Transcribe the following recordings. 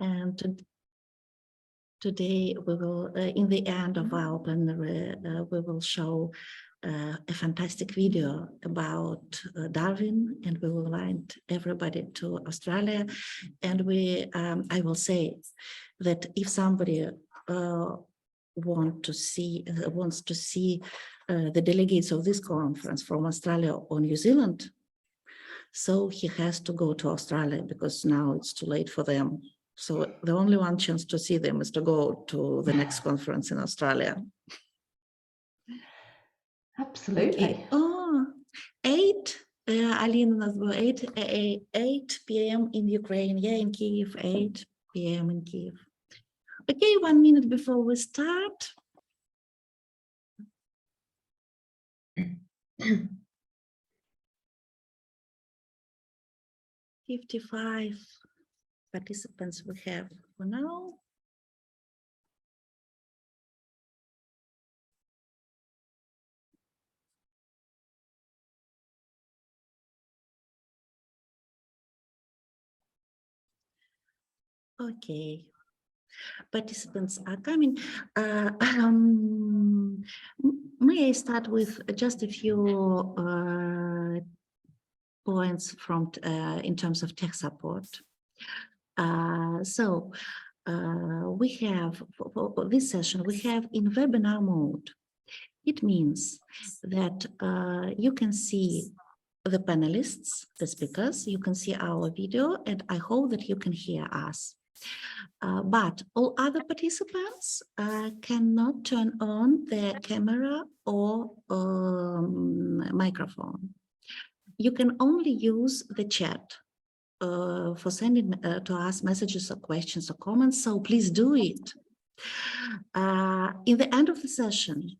And today we will, in the end of our plenary, we will show a fantastic video about Darwin, and we will invite everybody to Australia. And I will say that if somebody wants to see the delegates of this conference from Australia or New Zealand, so he has to go to Australia, because now it's too late for them. So the only one chance to see them is to go to the next conference in Australia. Absolutely. Okay. Oh, 8, Alina назвала 8 p.m. in Ukraine. Yeah, in Kyiv, 8 p.m. in Kyiv. Okay, 1 minute before we start. 55 participants we have for now. Okay, participants are coming. May I start with just a few points from in terms of tech support. We have, for this session, we have in webinar mode. It means that you can see the panelists, the speakers, you can see our video, and I hope that you can hear us. But all other participants cannot turn on their camera or microphone. You can only use the chat for sending to us messages or questions or comments, so please do it. In the end of the session,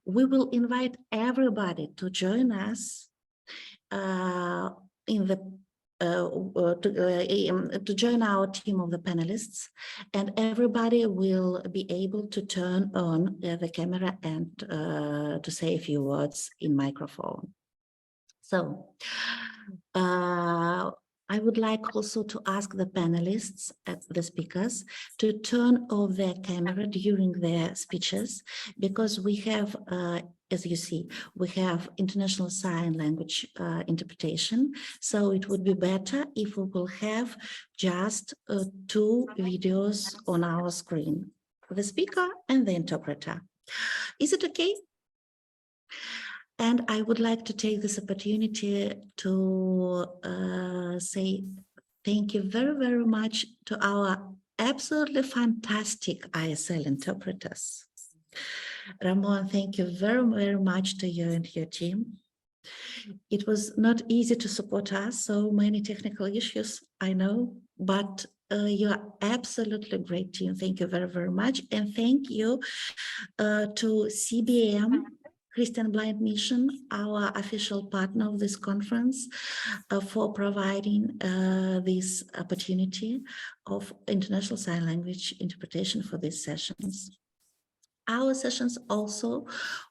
we will invite everybody to join us in the to join our team of the panelists, and everybody will be able to turn on the camera and to say a few words in microphone. So I would like also to ask the panelists, the speakers, to turn off their camera during their speeches, because we have, as you see, we have international sign language interpretation. So it would be better if we will have just 2 videos on our screen, the speaker and the interpreter. Is it okay? And I would like to take this opportunity to say thank you very, very much to our absolutely fantastic ISL interpreters. Ramon, thank you very, very much to you and your team. It was not easy to support us, so many technical issues, I know, but you are absolutely great team. Thank you very, very much. And thank you to CBM, Christian Blind Mission, our official partner of this conference, for providing this opportunity of international sign language interpretation for these sessions. Our sessions also,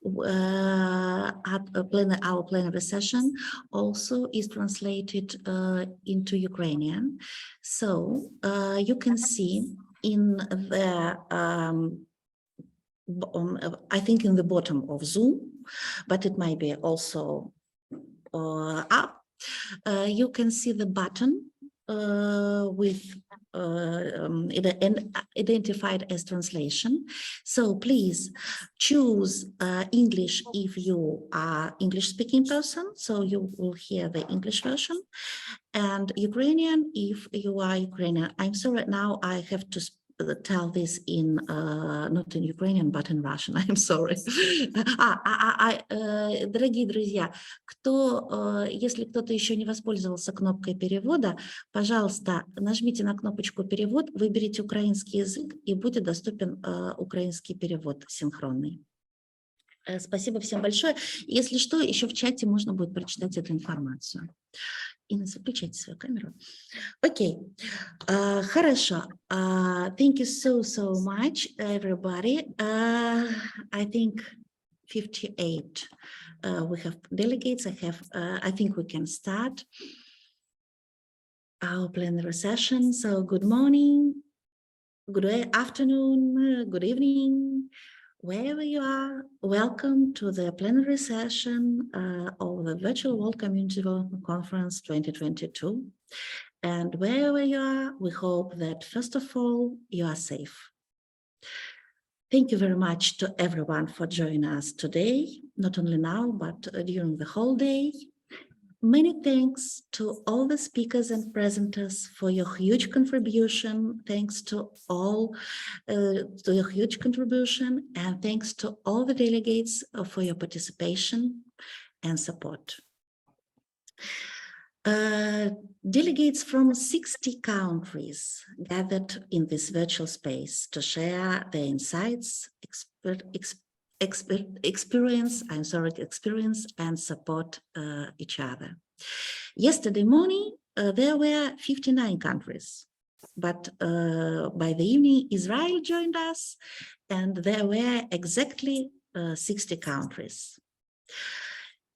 our plenary session also is translated into Ukrainian. So you can see in the I think in the bottom of Zoom, but it might be also up. You can see the button with identified as translation. So please choose English if you are English speaking person, so you will hear the English version, and Ukrainian if you are Ukrainian. I'm sorry, now I have to tell this in not in Ukrainian, but in Russian. I'm sorry. Дорогие друзья, если кто-то еще не воспользовался кнопкой перевода, пожалуйста, нажмите на кнопочку перевод, выберите украинский язык, и будет доступен украинский перевод синхронный. Спасибо всем большое. Если что, еще в чате можно будет прочитать эту информацию. Инна, выключайте свою камеру. Окей, хорошо. Thank you so much, everybody. I think 58 we have delegates. I think we can start our plenary session. So good morning. Good afternoon, good evening, wherever you are. Welcome to the plenary session of the Virtual World Community Development Conference 2022. And wherever you are, we hope that first of all, you are safe. Thank you very much to everyone for joining us today, not only now, but during the whole day. Many thanks to all the speakers and presenters for your huge contribution. Thanks to all to your huge contribution, and thanks to all the delegates for your participation and support. Delegates from 60 countries gathered in this virtual space to share their insights, experience and support each other. Yesterday morning, there were 59 countries, but by the evening, Israel joined us, and there were exactly 60 countries.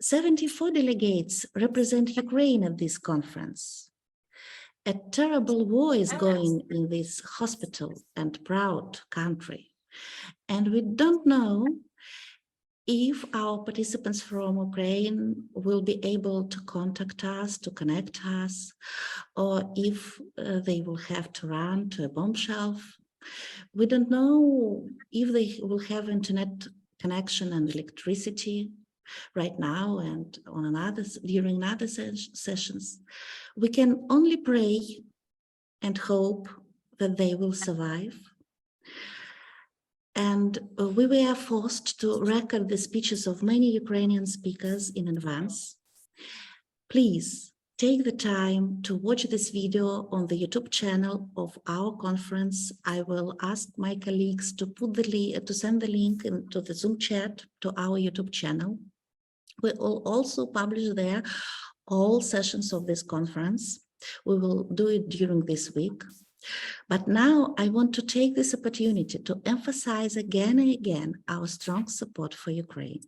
74 delegates represent Ukraine at this conference. A terrible war is going in this hospital and proud country, and we don't know if our participants from Ukraine will be able to contact us, to connect us, or if they will have to run to a bomb shelf. We don't know if they will have internet connection and electricity right now and during other sessions. We can only pray and hope that they will survive. And we were forced to record the speeches of many Ukrainian speakers in advance. Please take the time to watch this video on the YouTube channel of our conference. I will ask my colleagues to send the link into the Zoom chat to our YouTube channel. We will also publish there all sessions of this conference. We will do it during this week. But now I want to take this opportunity to emphasize again and again our strong support for Ukraine.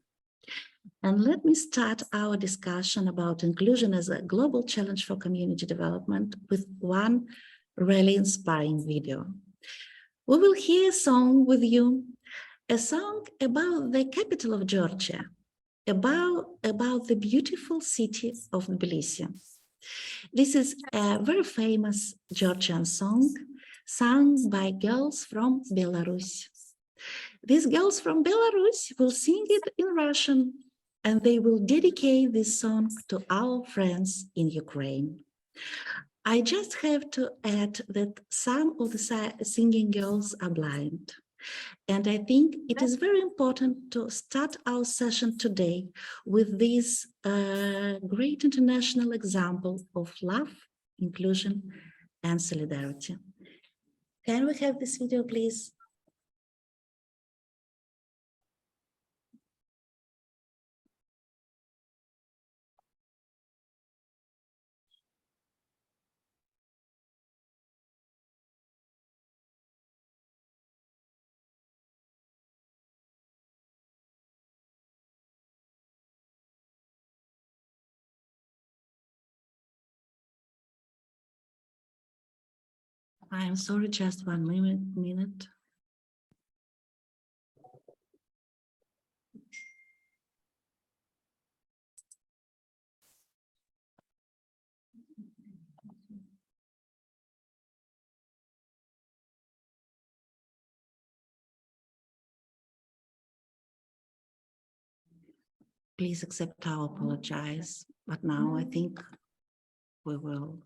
And let me start our discussion about inclusion as a global challenge for community development with one really inspiring video. We will hear a song with you, a song about the capital of Georgia, about the beautiful city of Tbilisi. This is a very famous Georgian song sung by girls from Belarus. These girls from Belarus will sing it in Russian, and they will dedicate this song to our friends in Ukraine. I just have to add that some of the singing girls are blind. And I think it is very important to start our session today with this great international example of love, inclusion, and solidarity. Can we have this video, please? I am sorry, just 1 minute. Please accept our apologies, but now I think we will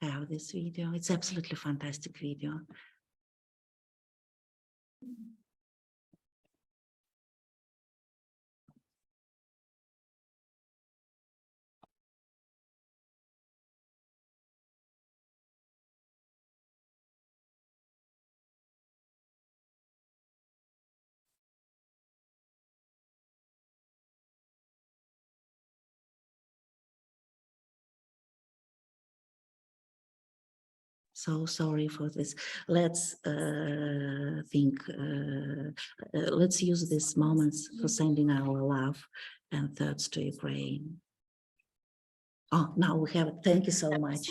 have this video. It's absolutely fantastic video. So sorry for this. Let's let's use these moments for sending our love and thoughts to Ukraine. Oh, now we have it. Thank you so much.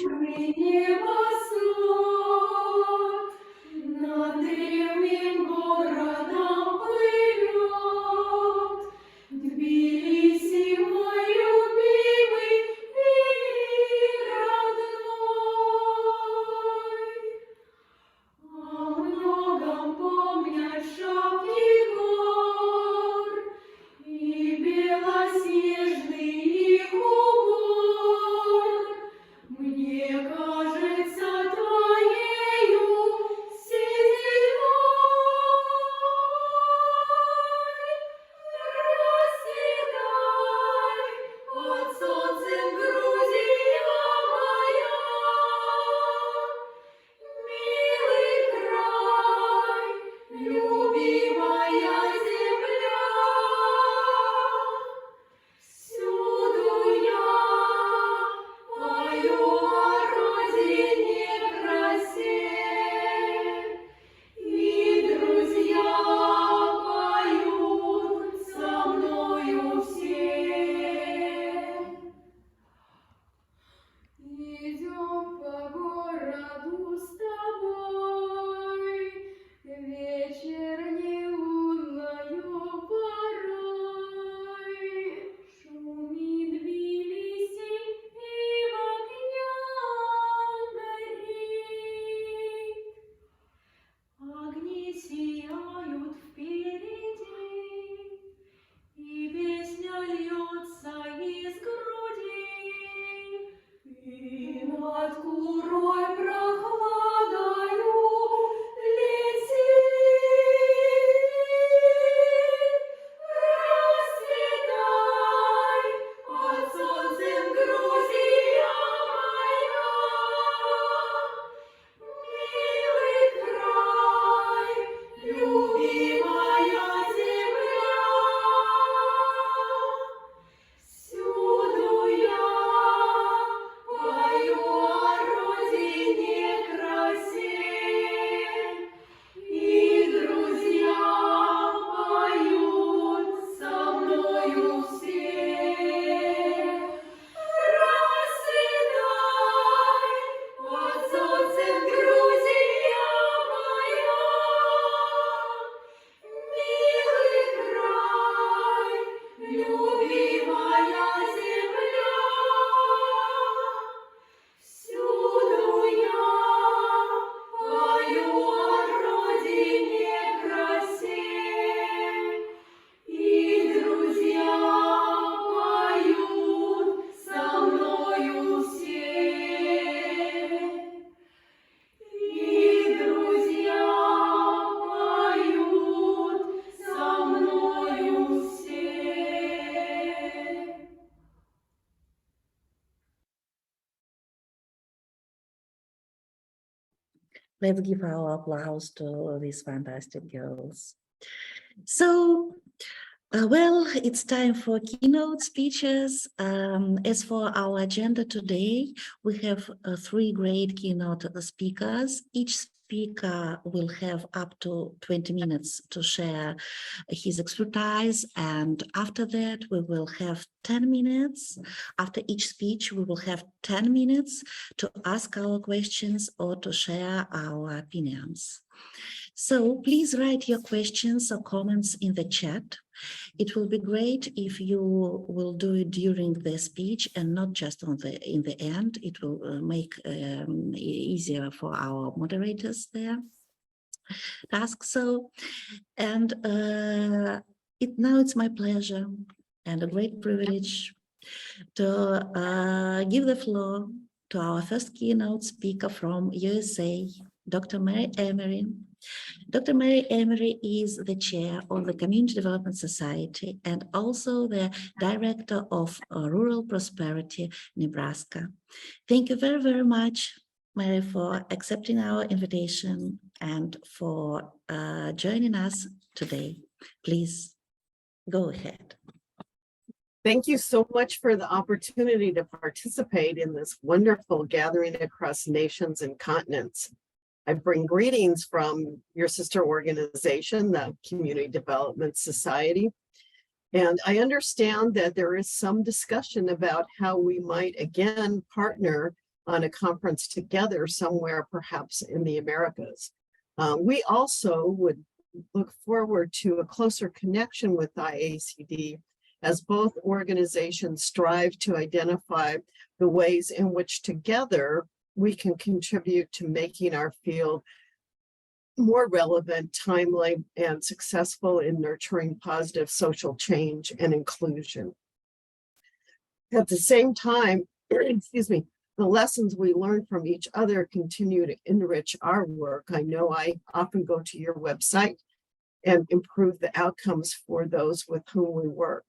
Let's give our applause to these fantastic girls. So, well, it's time for keynote speeches. As for our agenda today, we have 3 great keynote speakers. Each speaker will have up to 20 minutes to share his expertise, and after that we will have 10 minutes. After each speech we will have 10 minutes to ask our questions or to share our opinions. So please write your questions or comments in the chat. It will be great if you will do it during the speech and not just in the end. It will make easier for our moderators there task. So, and now it's my pleasure and a great privilege to give the floor to our first keynote speaker from USA, Dr. Mary Emery. Dr. Mary Emery is the chair of the Community Development Society and also the director of Rural Prosperity, Nebraska. Thank you very, very much, Mary, for accepting our invitation and for joining us today. Please go ahead. Thank you so much for the opportunity to participate in this wonderful gathering across nations and continents. I bring greetings from your sister organization, the Community Development Society. And I understand that there is some discussion about how we might again partner on a conference together somewhere, perhaps in the Americas. We also would look forward to a closer connection with IACD as both organizations strive to identify the ways in which together we can contribute to making our field more relevant, timely, and successful in nurturing positive social change and inclusion. At the same time, excuse me, the lessons we learn from each other continue to enrich our work. I know I often go to your website and improve the outcomes for those with whom we work.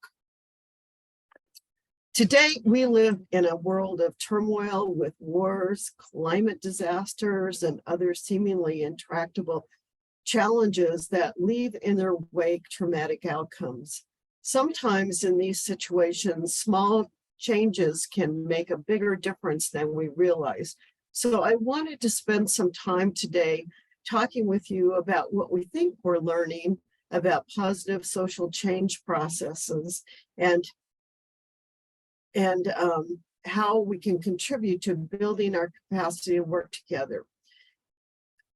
Today, we live in a world of turmoil with wars, climate disasters, and other seemingly intractable challenges that leave in their wake traumatic outcomes. Sometimes in these situations, small changes can make a bigger difference than we realize. So I wanted to spend some time today talking with you about what we think we're learning about positive social change processes and how we can contribute to building our capacity to work together.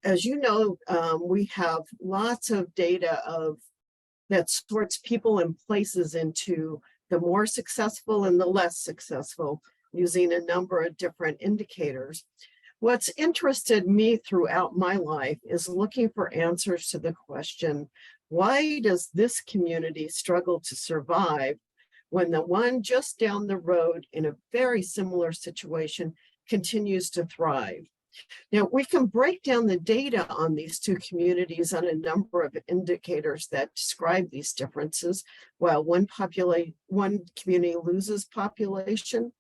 As you know, we have lots of data that sorts people and places into the more successful and the less successful, using a number of different indicators. What's interested me throughout my life is looking for answers to the question, why does this community struggle to survive when the one just down the road in a very similar situation continues to thrive? Now, we can break down the data on these two communities on a number of indicators that describe these differences. While one community loses population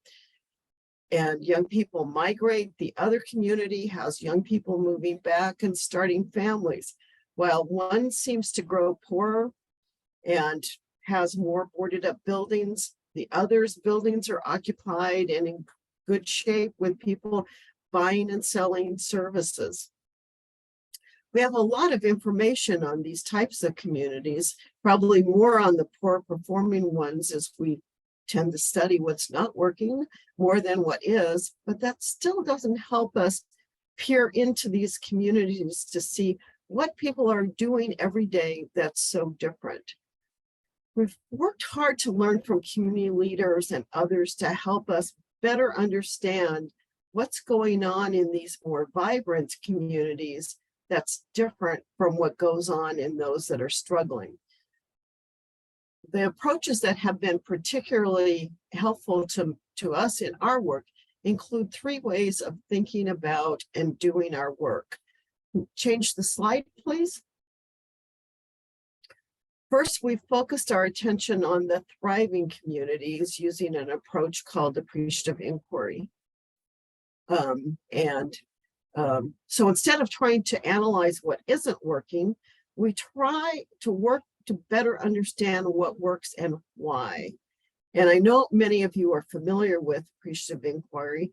and young people migrate, the other community has young people moving back and starting families. While one seems to grow poorer and has more boarded up buildings, the other's buildings are occupied and in good shape with people buying and selling services. We have a lot of information on these types of communities, probably more on the poor performing ones, as we tend to study what's not working more than what is, but that still doesn't help us peer into these communities to see what people are doing every day that's so different. We've worked hard to learn from community leaders and others to help us better understand what's going on in these more vibrant communities that's different from what goes on in those that are struggling. The approaches that have been particularly helpful to us in our work include three ways of thinking about and doing our work. Change the slide, please. First, we've focused our attention on the thriving communities using an approach called Appreciative Inquiry. So instead of trying to analyze what isn't working, we try to work to better understand what works and why. And I know many of you are familiar with Appreciative Inquiry.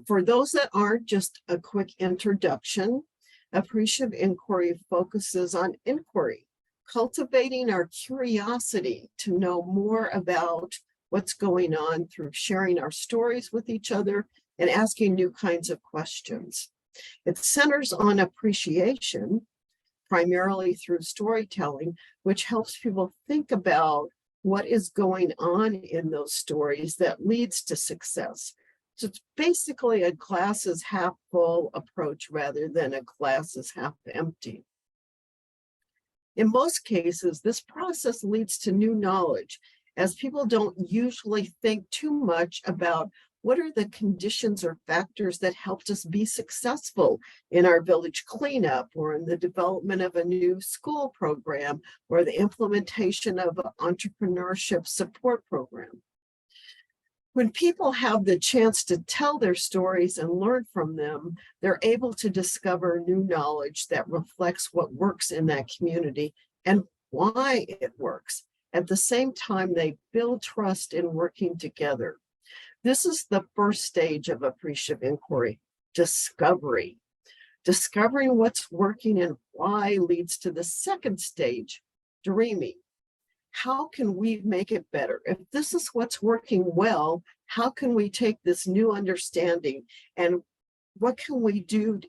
For those that aren't, just a quick introduction. Appreciative Inquiry focuses on inquiry, cultivating our curiosity to know more about what's going on through sharing our stories with each other and asking new kinds of questions. It centers on appreciation, primarily through storytelling, which helps people think about what is going on in those stories that leads to success. So it's basically a glass is half full approach rather than a glass is half empty. In most cases, this process leads to new knowledge, as people don't usually think too much about what are the conditions or factors that helped us be successful in our village cleanup or in the development of a new school program or the implementation of an entrepreneurship support program. When people have the chance to tell their stories and learn from them, they're able to discover new knowledge that reflects what works in that community and why it works. At the same time, they build trust in working together. This is the first stage of appreciative inquiry, discovery. Discovering what's working and why leads to the second stage, dreaming. how can we make it better? If this is what's working well, how can we take this new understanding and what can we do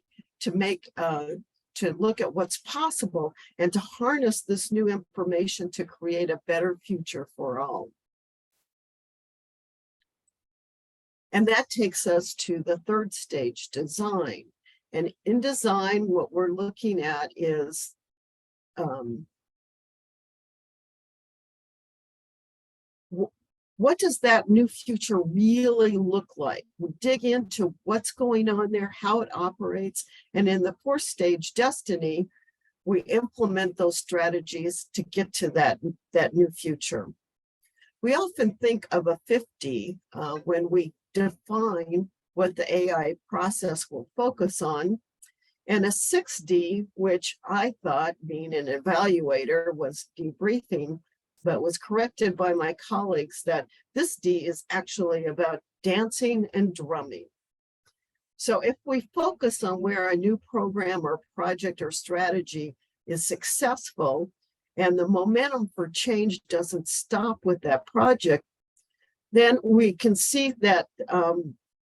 to make to look at what's possible and to harness this new information to create a better future for all? And that takes us to the third stage, design. And in design, what we're looking at is what does that new future really look like? We dig into what's going on there, how it operates. And in the fourth stage, destiny, we implement those strategies to get to that new future. We often think of a 50 when we define what the AI process will focus on, and a 6D, which I thought, being an evaluator, was debriefing, but was corrected by my colleagues that this D is actually about dancing and drumming. So if we focus on where a new program or project or strategy is successful, and the momentum for change doesn't stop with that project, then we can see that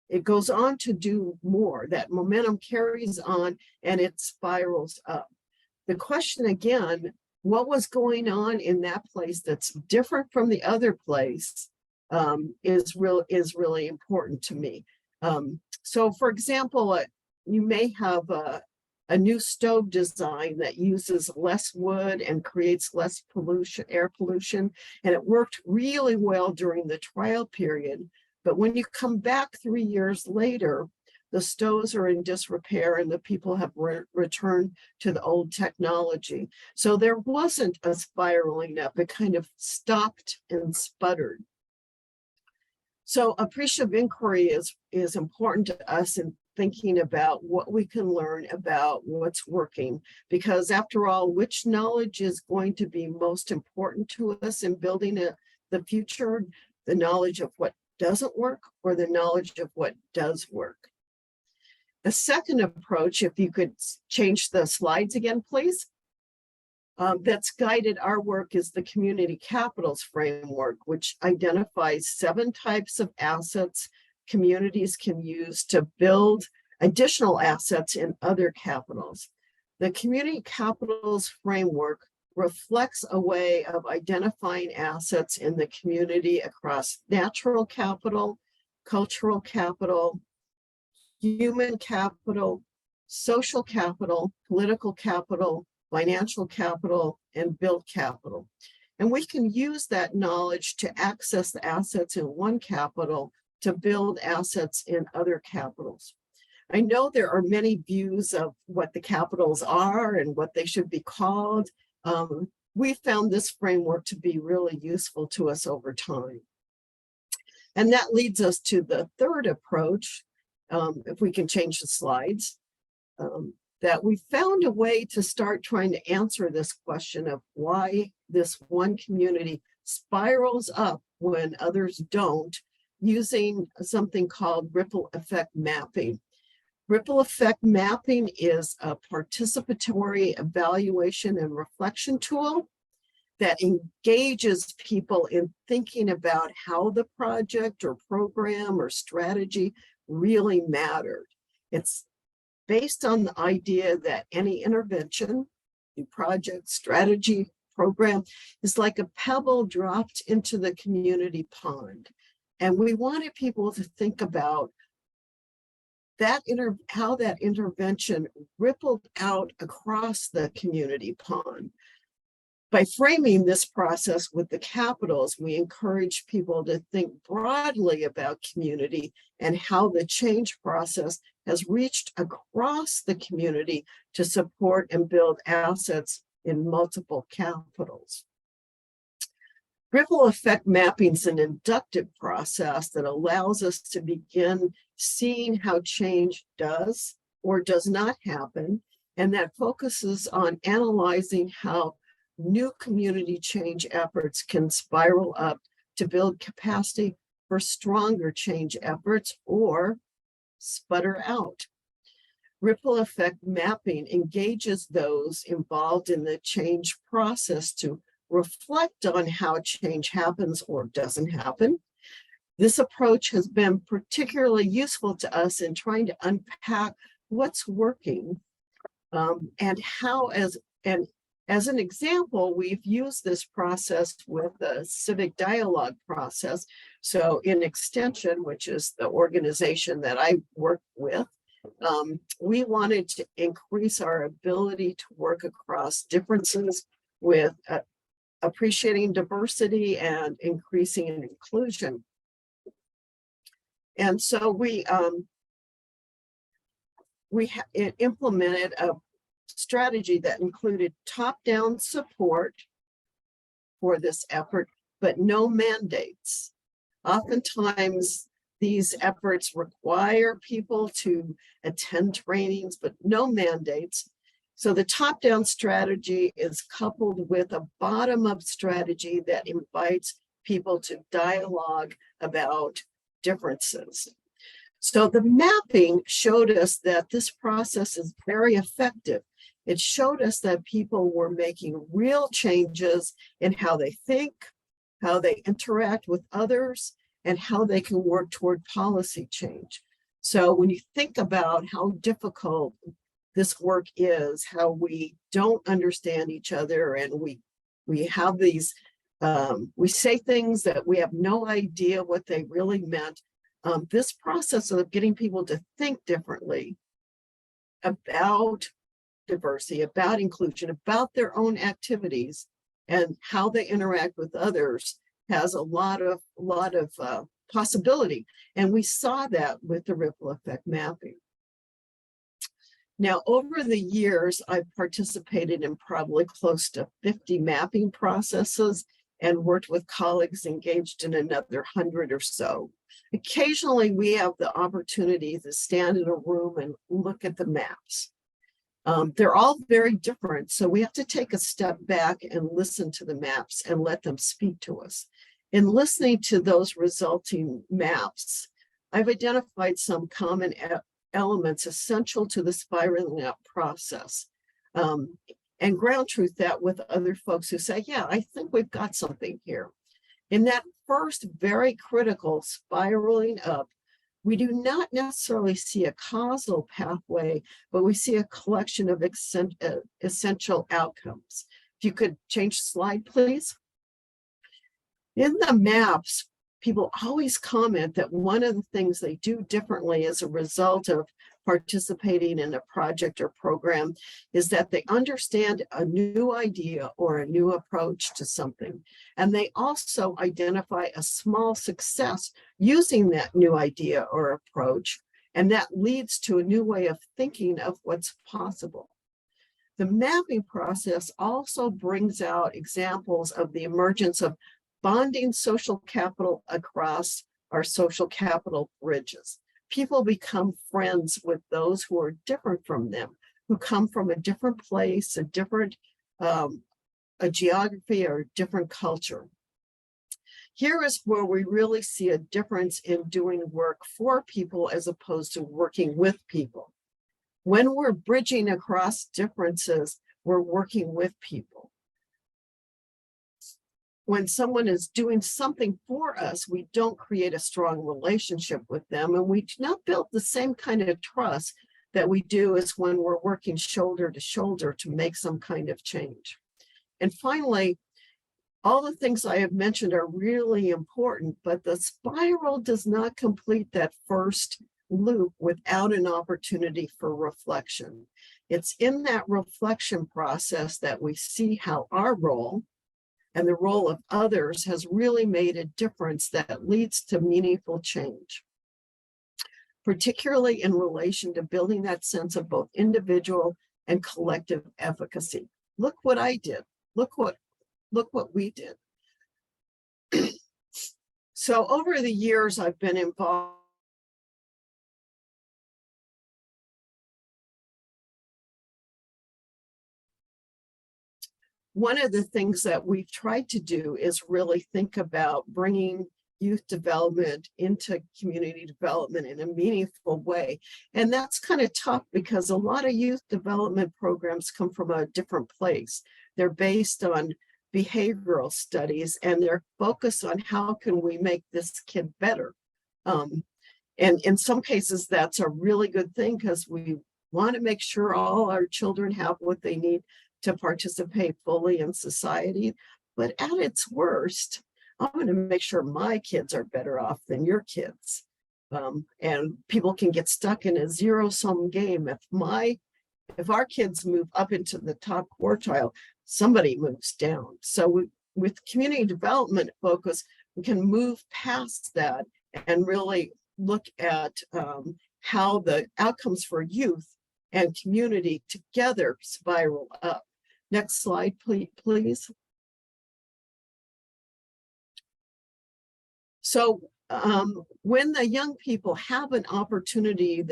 it goes on to do more. That momentum carries on and it spirals up. The question again, what was going on in that place that's different from the other place is really important to me. So for example, you may have a new stove design that uses less wood and creates less pollution, air pollution, and it worked really well during the trial period. But when you come back 3 years later, the stoves are in disrepair and the people have returned to the old technology. So there wasn't a spiraling up, it kind of stopped and sputtered. So appreciative inquiry is important to us in thinking about what we can learn about what's working, because after all, which knowledge is going to be most important to us in building the future, the knowledge of what doesn't work or the knowledge of what does work? A second approach, if you could change the slides again, please, that's guided our work is the community capitals framework, which identifies 7 types of assets communities can use to build additional assets in other capitals. The community capitals framework reflects a way of identifying assets in the community across natural capital, cultural capital, human capital, social capital, political capital, financial capital, and built capital. And we can use that knowledge to access the assets in one capital to build assets in other capitals. I know there are many views of what the capitals are and what they should be called. We found this framework to be really useful to us over time. And that leads us to the third approach, if we can change the slides, that we found a way to start trying to answer this question of why this one community spirals up when others don't, using something called ripple effect mapping. Ripple effect mapping is a participatory evaluation and reflection tool that engages people in thinking about how the project or program or strategy really mattered. It's based on the idea that any intervention, project, strategy, program is like a pebble dropped into the community pond. And we wanted people to think about that how that intervention rippled out across the community pond. By framing this process with the capitals, we encourage people to think broadly about community and how the change process has reached across the community to support and build assets in multiple capitals. Ripple effect mapping is an inductive process that allows us to begin seeing how change does or does not happen, and that focuses on analyzing how new community change efforts can spiral up to build capacity for stronger change efforts or sputter out. Ripple effect mapping engages those involved in the change process to reflect on how change happens or doesn't happen. This approach has been particularly useful to us in trying to unpack what's working and how, as an example, we've used this process with the civic dialogue process. So in Extension, which is the organization that I work with, we wanted to increase our ability to work across differences with appreciating diversity and increasing inclusion. And so we implemented a strategy that included top-down support for this effort, but no mandates. Oftentimes, these efforts require people to attend trainings, but no mandates. So the top-down strategy is coupled with a bottom-up strategy that invites people to dialogue about differences. So the mapping showed us that this process is very effective. It showed us that people were making real changes in how they think, how they interact with others, and how they can work toward policy change. So when you think about how difficult this work is, how we don't understand each other, and we have these, we say things that we have no idea what they really meant. This process of getting people to think differently about diversity, about inclusion, about their own activities, and how they interact with others has a lot of possibility. And we saw that with the ripple effect mapping. Now, over the years, I've participated in probably close to 50 mapping processes and worked with colleagues engaged in another 100 or so. Occasionally, we have the opportunity to stand in a room and look at the maps. They're all very different, so we have to take a step back and listen to the maps and let them speak to us. In listening to those resulting maps, I've identified some common elements essential to the spiraling up process, and ground truth that with other folks who say, yeah, I think we've got something here. In that first very critical spiraling up, we do not necessarily see a causal pathway, but we see a collection of essential outcomes. If you could change the slide, please. In the maps, people always comment that one of the things they do differently as a result of participating in a project or program is that they understand a new idea or a new approach to something. And they also identify a small success using that new idea or approach. And that leads to a new way of thinking of what's possible. The mapping process also brings out examples of the emergence of bonding social capital across our social capital bridges. People become friends with those who are different from them, who come from a different place, a different a geography or a different culture. Here is where we really see a difference in doing work for people as opposed to working with people. When we're bridging across differences, we're working with people. When someone is doing something for us, we don't create a strong relationship with them, and we do not build the same kind of trust that we do as when we're working shoulder to shoulder to make some kind of change. And finally, all the things I have mentioned are really important, but the spiral does not complete that first loop without an opportunity for reflection. It's in that reflection process that we see how our role and the role of others has really made a difference that leads to meaningful change, particularly in relation to building that sense of both individual and collective efficacy. Look what I did. Look what we did. So over the years, I've been involved. One of the things that we've tried to do is really think about bringing youth development into community development in a meaningful way. And that's kind of tough because a lot of youth development programs come from a different place. They're based on behavioral studies, and they're focused on how can we make this kid better. And in some cases, that's a really good thing because we want to make sure all our children have what they need to participate fully in society. But at its worst, I'm going to make sure my kids are better off than your kids. And people can get stuck in a zero-sum game. If our kids move up into the top quartile, somebody moves down. So with community development focus, we can move past that and really look at how the outcomes for youth and community together spiral up. Next slide, please. So when the young people have an opportunity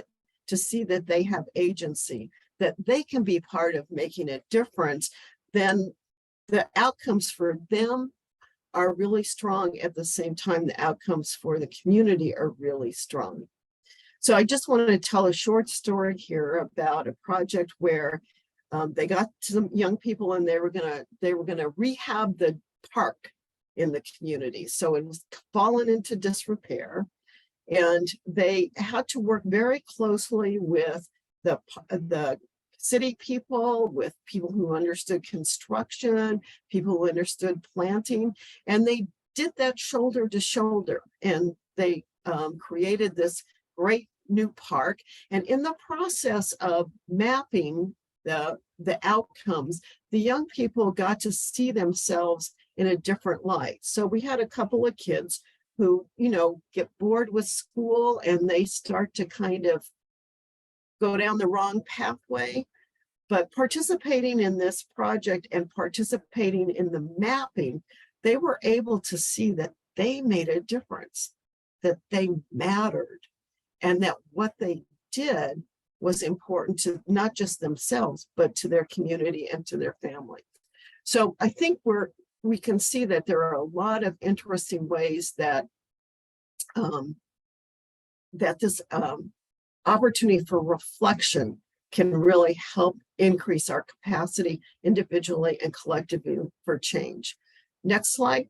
to see that they have agency, that they can be part of making a difference, then the outcomes for them are really strong. At the same time, the outcomes for the community are really strong. So I just wanted to tell a short story here about a project where they got some young people and they were gonna rehab the park in the community. So it was fallen into disrepair, and they had to work very closely with the city people, with people who understood construction, people who understood planting, and they did that shoulder to shoulder, and they created this great new park. And in the process of mapping the outcomes, the young people got to see themselves in a different light. So we had a couple of kids who, get bored with school and they start to kind of go down the wrong pathway. But participating in this project and participating in the mapping, they were able to see that they made a difference, that they mattered, and that what they did was important to not just themselves, but to their community and to their family. So I think we can see that there are a lot of interesting ways that this opportunity for reflection can really help increase our capacity individually and collectively for change. Next slide.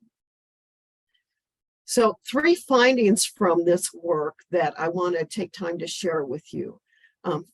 So 3 findings from this work that I want to take time to share with you.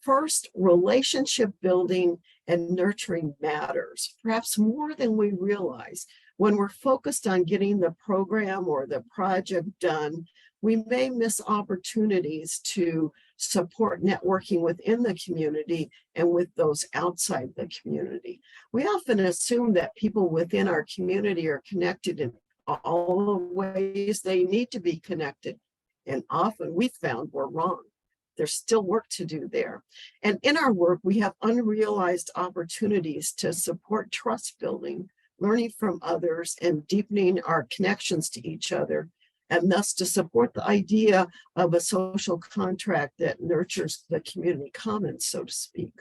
First, relationship building and nurturing matters, perhaps more than we realize. When we're focused on getting the program or the project done, we may miss opportunities to support networking within the community and with those outside the community. We often assume that people within our community are connected in all the ways they need to be connected. And often we found we're wrong. There's still work to do there. And in our work, we have unrealized opportunities to support trust building, learning from others, and deepening our connections to each other, and thus to support the idea of a social contract that nurtures the community commons, so to speak.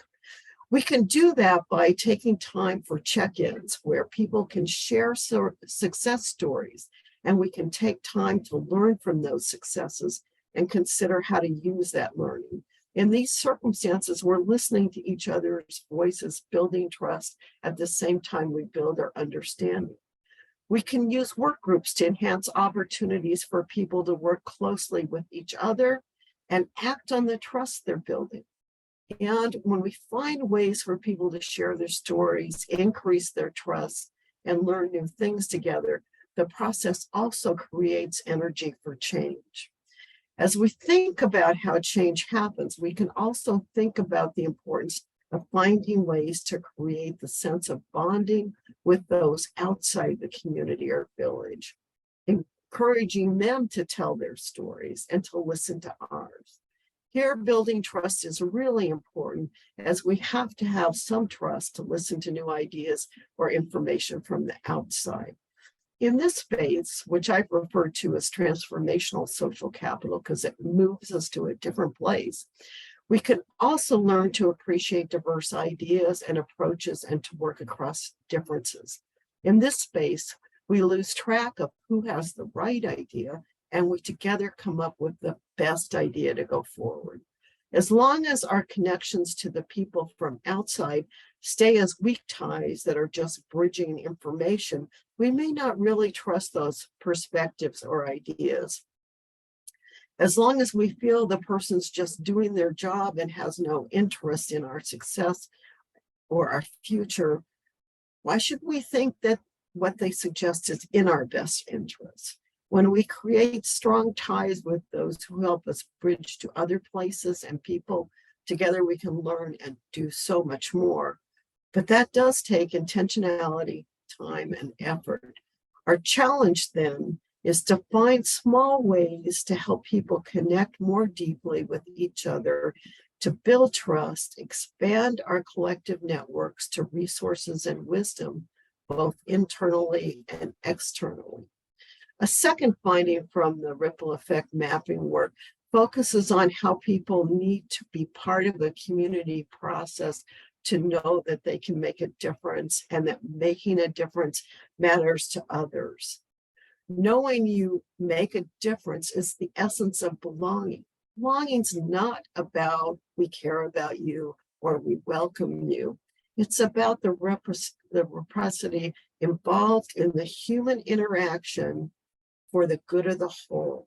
We can do that by taking time for check-ins where people can share success stories, and we can take time to learn from those successes and consider how to use that learning. In these circumstances, we're listening to each other's voices, building trust at the same time we build our understanding. We can use work groups to enhance opportunities for people to work closely with each other and act on the trust they're building. And when we find ways for people to share their stories, increase their trust, and learn new things together, the process also creates energy for change. As we think about how change happens, we can also think about the importance of finding ways to create the sense of bonding with those outside the community or village, encouraging them to tell their stories and to listen to ours. Here, building trust is really important, as we have to have some trust to listen to new ideas or information from the outside. In this space, which I refer to as transformational social capital because it moves us to a different place, we can also learn to appreciate diverse ideas and approaches and to work across differences. In this space, we lose track of who has the right idea, and we together come up with the best idea to go forward. As long as our connections to the people from outside stay as weak ties that are just bridging information, we may not really trust those perspectives or ideas. As long as we feel the person's just doing their job and has no interest in our success or our future, why should we think that what they suggest is in our best interest? When we create strong ties with those who help us bridge to other places and people, together we can learn and do so much more. But that does take intentionality, time, and effort. Our challenge then is to find small ways to help people connect more deeply with each other, to build trust, expand our collective networks to resources and wisdom, both internally and externally. A second finding from the ripple effect mapping work focuses on how people need to be part of the community process to know that they can make a difference and that making a difference matters to others. Knowing you make a difference is the essence of belonging. Belonging's not about we care about you or we welcome you. It's about the reciprocity involved in the human interaction for the good of the whole,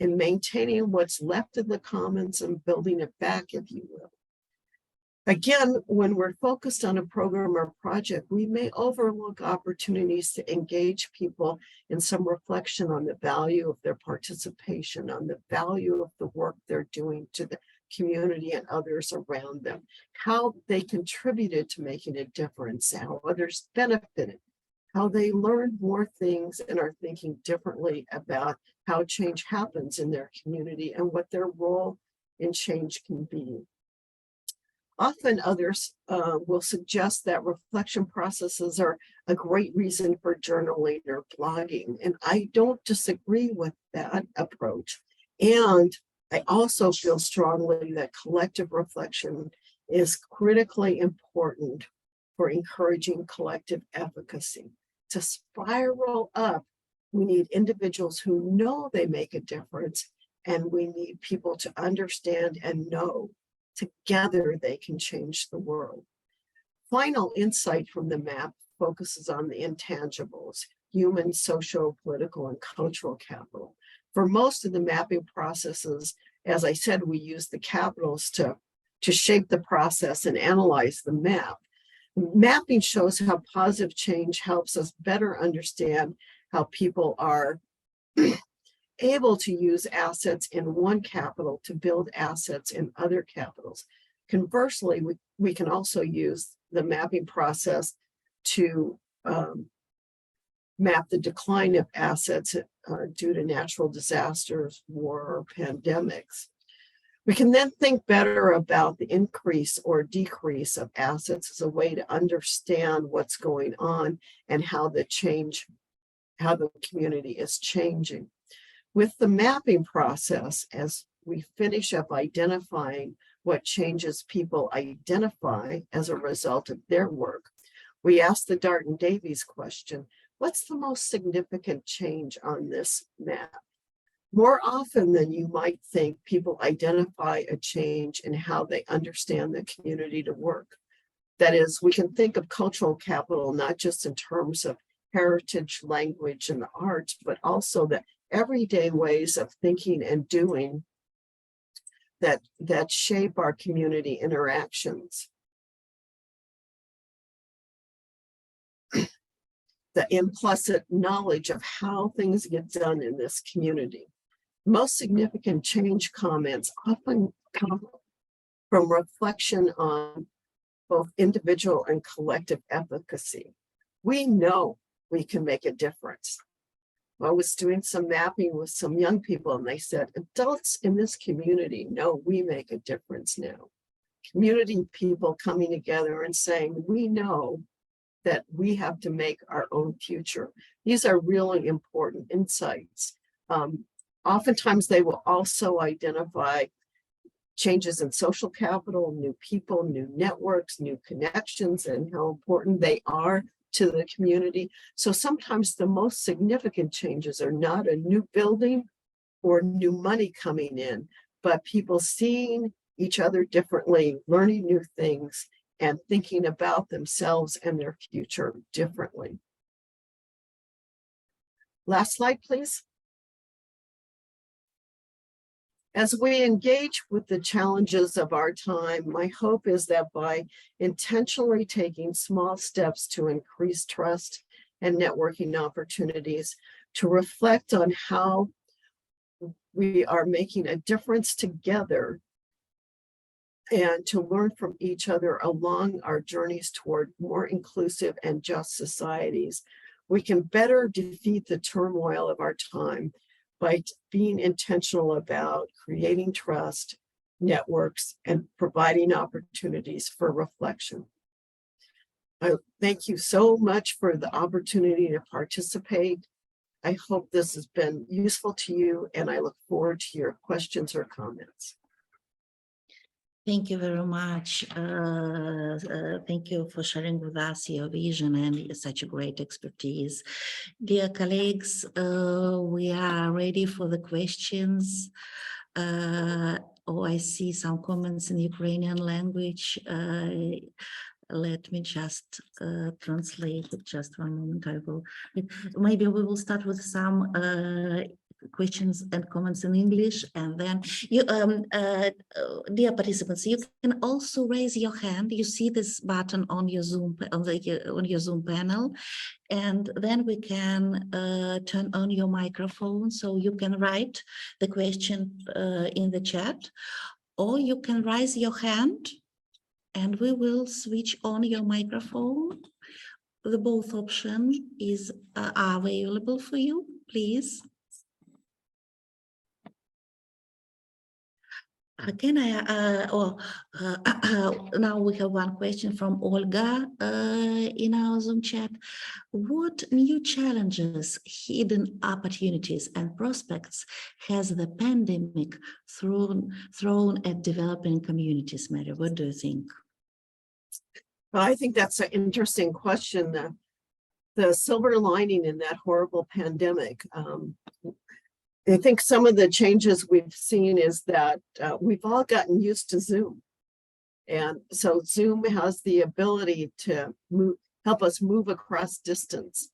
in maintaining what's left in the commons and building it back, if you will. Again, when we're focused on a program or project, we may overlook opportunities to engage people in some reflection on the value of their participation, on the value of the work they're doing to the community and others around them, how they contributed to making a difference, how others benefited, how they learned more things and are thinking differently about how change happens in their community and what their role in change can be. Often others will suggest that reflection processes are a great reason for journaling or blogging, and I don't disagree with that approach. And I also feel strongly that collective reflection is critically important for encouraging collective efficacy. To spiral up, we need individuals who know they make a difference, and we need people to understand and know together they can change the world. Final insight from the map focuses on the intangibles, human, social, political, and cultural capital. For most of the mapping processes, as I said, we use the capitals to shape the process and analyze the map. Mapping shows how positive change helps us better understand how people are able to use assets in one capital to build assets in other capitals. Conversely, we can also use the mapping process to map the decline of assets due to natural disasters, war, or pandemics. We can then think better about the increase or decrease of assets as a way to understand what's going on and how the community is changing. With the mapping process, as we finish up identifying what changes people identify as a result of their work, we ask the Dart and Davies question, what's the most significant change on this map? More often than you might think, people identify a change in how they understand the community to work. That is, we can think of cultural capital not just in terms of heritage, language, and the arts, but also the everyday ways of thinking and doing that shape our community interactions. The implicit knowledge of how things get done in this community. Most significant change comments often come from reflection on both individual and collective efficacy. We know we can make a difference. I was doing some mapping with some young people and they said, adults in this community know we make a difference now. Community people coming together and saying, we know that we have to make our own future. These are really important insights. Oftentimes they will also identify changes in social capital, new people, new networks, new connections, and how important they are to the community. So sometimes the most significant changes are not a new building or new money coming in, but people seeing each other differently, learning new things, and thinking about themselves and their future differently. Last slide, please. As we engage with the challenges of our time, my hope is that by intentionally taking small steps to increase trust and networking opportunities, to reflect on how we are making a difference together and to learn from each other along our journeys toward more inclusive and just societies, we can better defeat the turmoil of our time by being intentional about creating trust, networks, and providing opportunities for reflection. I thank you so much for the opportunity to participate. I hope this has been useful to you, and I look forward to your questions or comments. Thank you very much. Thank you for sharing with us your vision and such a great expertise. Dear colleagues, we are ready for the questions. I see some comments in Ukrainian language. Let me just translate it. Just one moment. Maybe we will start with some questions and comments in English, and then you, dear participants, you can also raise your hand. You see this button on your Zoom on your Zoom panel, and then we can turn on your microphone, so you can write the question in the chat, or you can raise your hand, and we will switch on your microphone. The both options are available for you, please. Can now we have one question from Olga in our Zoom chat. What new challenges, hidden opportunities, and prospects has the pandemic thrown at developing communities, Mary? What do you think? Well, I think that's an interesting question. The silver lining in that horrible pandemic. I think some of the changes we've seen is that we've all gotten used to Zoom. And so Zoom has the ability to help us move across distance.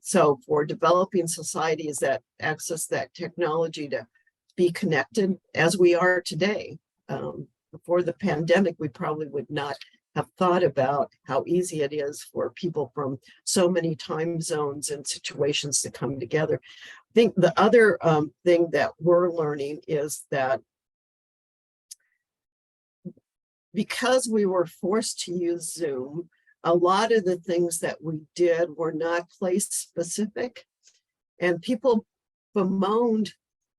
So for developing societies that access that technology to be connected as we are today, before the pandemic, we probably would not have thought about how easy it is for people from so many time zones and situations to come together. I think the other thing that we're learning is that because we were forced to use Zoom, a lot of the things that we did were not place specific, and people bemoaned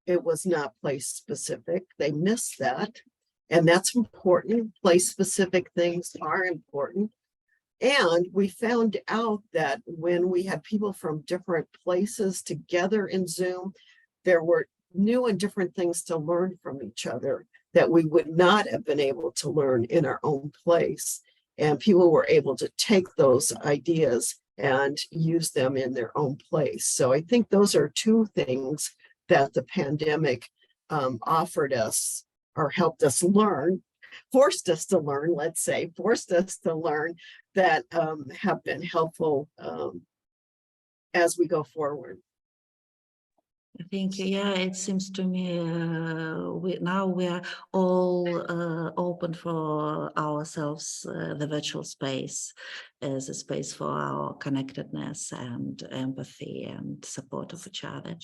it was not place specific. They missed that. And that's important. Place specific things are important. And we found out that when we had people from different places together in Zoom, there were new and different things to learn from each other that we would not have been able to learn in our own place. And people were able to take those ideas and use them in their own place. So I think those are two things that the pandemic offered us or helped us learn, forced us to learn, let's say, forced us to learn that have been helpful as we go forward. Thank you. Yeah, it seems to me now we are all open for ourselves, the virtual space as a space for our connectedness and empathy and support of each other.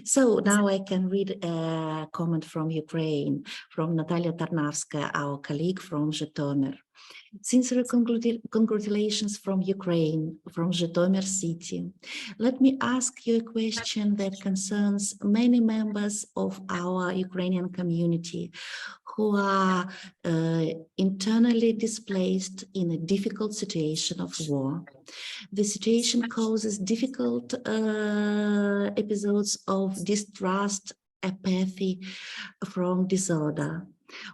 So now I can read a comment from Ukraine, from Natalia Tarnavskaya, our colleague from Zhytomyr. Sincere congratulations from Ukraine, from Zhytomyr city. Let me ask you a question that concerns many members of our Ukrainian community who are internally displaced in a difficult situation of war. The situation causes difficult episodes of distrust, apathy from disorder.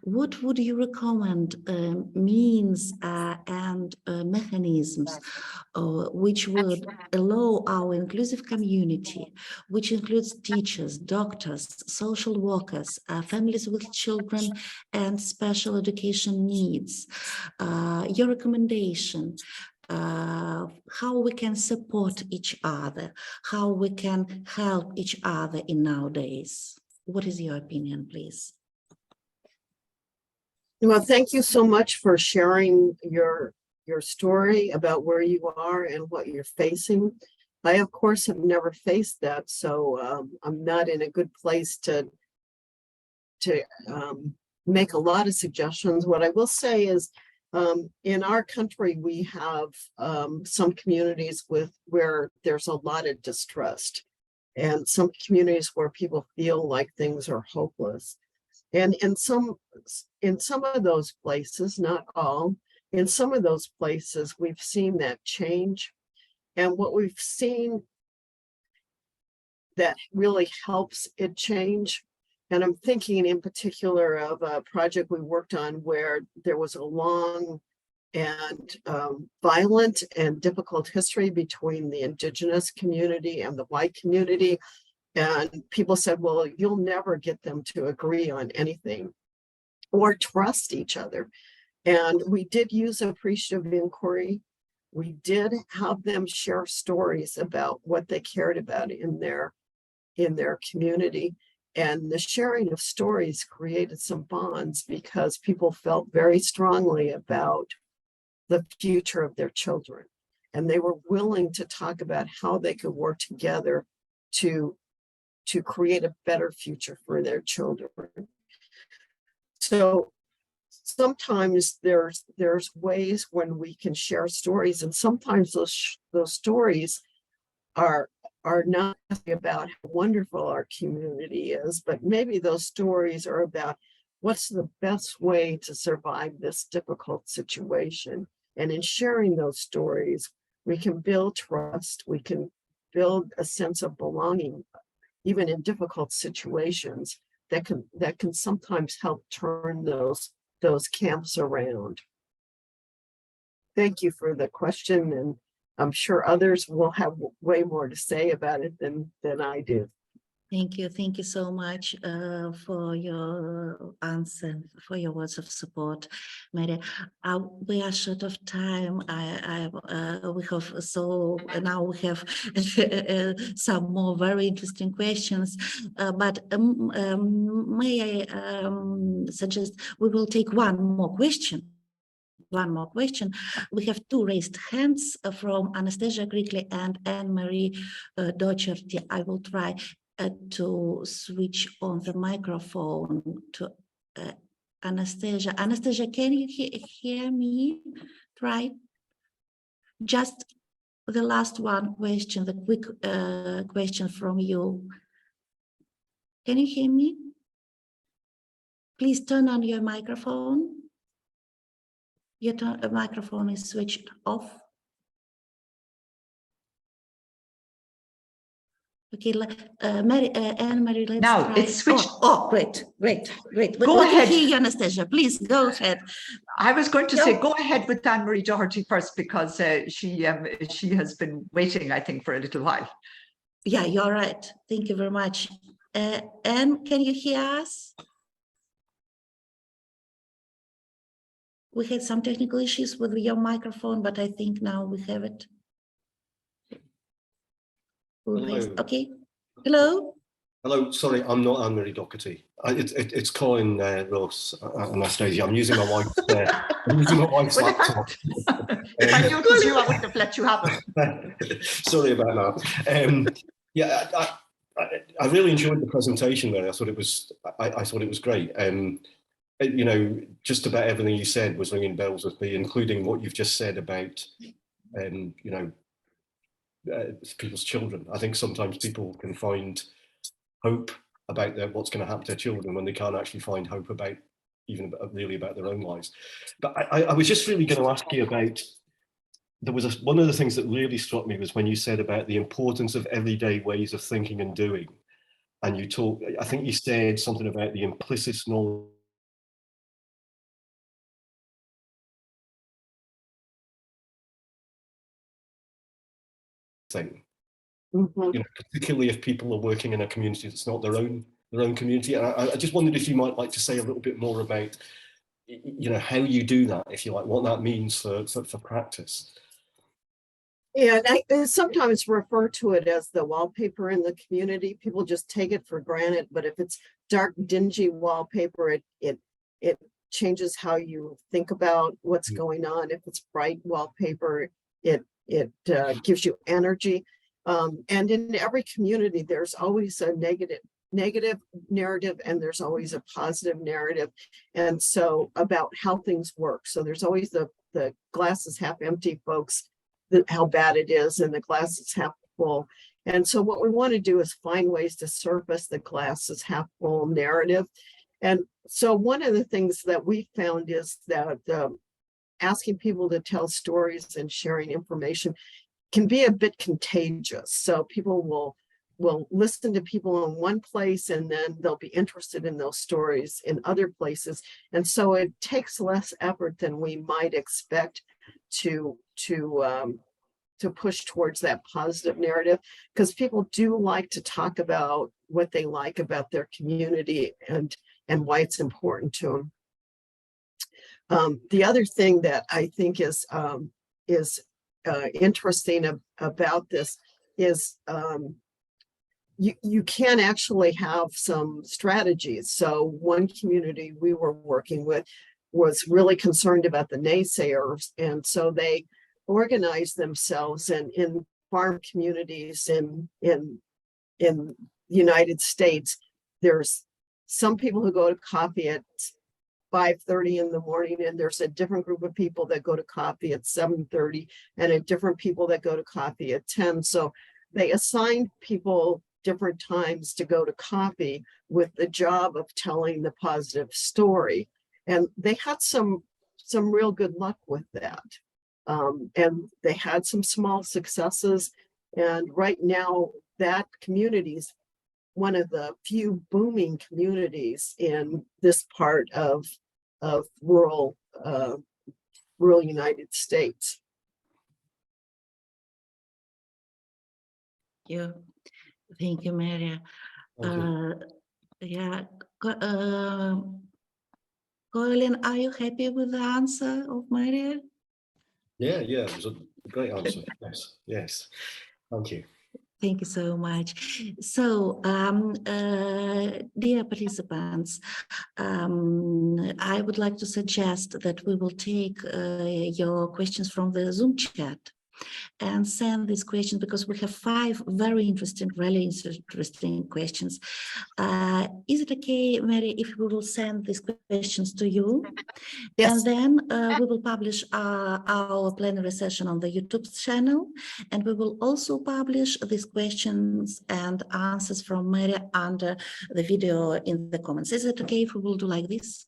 What would you recommend means and mechanisms which would allow our inclusive community, which includes teachers, doctors, social workers, families with children and special education needs? Your recommendation, how we can support each other, how we can help each other in nowadays. What is your opinion, please? Well, thank you so much for sharing your story about where you are and what you're facing. I, of course, have never faced that, so I'm not in a good place to make a lot of suggestions. What I will say is, in our country, we have some communities where there's a lot of distrust, and some communities where people feel like things are hopeless. And in some of those places, not all, in some of those places, we've seen that change. And what we've seen that really helps it change, and I'm thinking in particular of a project we worked on where there was a long and violent and difficult history between the indigenous community and the white community. And people said, well, you'll never get them to agree on anything or trust each other. And we did use appreciative inquiry. We did have them share stories about what they cared about in their community. And the sharing of stories created some bonds because people felt very strongly about the future of their children. And they were willing to talk about how they could work together to create a better future for their children. So sometimes there's ways when we can share stories, and sometimes those stories are not about how wonderful our community is, but maybe those stories are about what's the best way to survive this difficult situation. And in sharing those stories, we can build trust, we can build a sense of belonging, even in difficult situations, that can sometimes help turn those camps around. Thank you for the question, and I'm sure others will have way more to say about it than I do. Thank you so much for your answer, for your words of support, Mary. We are short of time. We have now we have some more very interesting questions. But may I suggest we will take one more question. We have two raised hands from Anastasia Grigley and Anne-Marie Docherty. I will try to switch on the microphone to Anastasia. Anastasia, can you hear me? Try. Just the last one question, the quick question from you. Can you hear me? Please turn on your microphone. Your microphone is switched off. Okay, Anne-Marie, let's now try. it's switched. Oh, great. Go ahead. Hear you, Anastasia. Please go ahead. I was going to say, go ahead with Anne-Marie Doherty first, because she has been waiting, I think, for a little while. Yeah, you're right. Thank you very much. Anne, can you hear us? We had some technical issues with your microphone, but I think now we have it. Hello. Okay. Hello. Hello. Sorry, I'm not Anne-Marie Doherty. It's Colin Ross, Anastasia. I'm using my wife's. I'm using my wife's laptop. If I knew it was you, I wouldn't have let you have it. Sorry about that. Yeah, I really enjoyed the presentation there. I thought it was great. You know, just about everything you said was ringing bells with me, including what you've just said about, you know, people's children. I think sometimes people can find hope about what's going to happen to their children when they can't actually find hope about really about their own lives. But I was just really going to ask you about, one of the things that really struck me was when you said about the importance of everyday ways of thinking and doing. And I think you said something about the implicit knowledge thing. Mhm. You know, particularly if people are working in a community that's not their own community. And I just wondered if you might like to say a little bit more about, you know, how you do that, if you like, what that means for practice. Yeah, and I sometimes refer to it as the wallpaper in the community. People just take it for granted, but if it's dark, dingy wallpaper, it changes how you think about what's going on. If it's bright wallpaper, it gives you energy. And in every community, there's always a negative narrative, and there's always a positive narrative. And so about how things work. So there's always the glass is half empty folks, how bad it is, and the glass is half full. And so what we want to do is find ways to surface the glass is half full narrative. And so one of the things that we found is that asking people to tell stories and sharing information can be a bit contagious. So people will listen to people in one place, and then they'll be interested in those stories in other places. And so it takes less effort than we might expect to push towards that positive narrative, because people do like to talk about what they like about their community and why it's important to them. The other thing that I think is interesting about this is you can actually have some strategies. So one community we were working with was really concerned about the naysayers, and so they organized themselves, and in farm communities in the United States, there's some people who go to coffee at 5:30 in the morning, and there's a different group of people that go to coffee at 7:30, and a different people that go to coffee at 10. So they assigned people different times to go to coffee with the job of telling the positive story. And they had some real good luck with that. And they had some small successes. And right now, that community is one of the few booming communities in this part of rural United States. Thank you, Maria. Thank you. Yeah, Colin, are you happy with the answer of Maria? Yeah, it was a great answer. Yes. Thank you. Thank you so much. So, dear participants, I would like to suggest that we will take your questions from the Zoom chat and send these questions, because we have 5 very interesting, really interesting questions. Is it okay, Mary, if we will send these questions to you? Yes. And then we will publish our plenary session on the YouTube channel, and we will also publish these questions and answers from Mary under the video in the comments. Is it okay if we will do like this?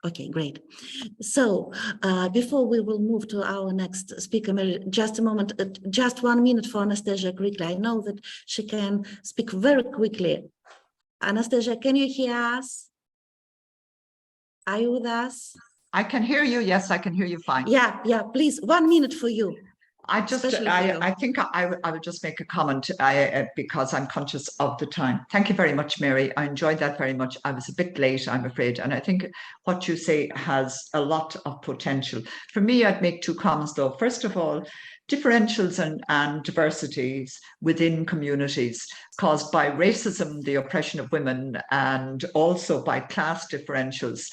Okay, great. So before we will move to our next speaker, Mary, just a moment, just 1 minute for Anastasia quickly. I know that she can speak very quickly. Anastasia, can you hear us? Are you with us? I can hear you. Yes, I can hear you fine. Yeah, please, 1 minute for you. I think I will just make a comment because I'm conscious of the time. Thank you very much, Mary. I enjoyed that very much. I was a bit late, I'm afraid. And I think what you say has a lot of potential. For me, I'd make 2 comments though. First of all, differentials and diversities within communities caused by racism, the oppression of women, and also by class differentials.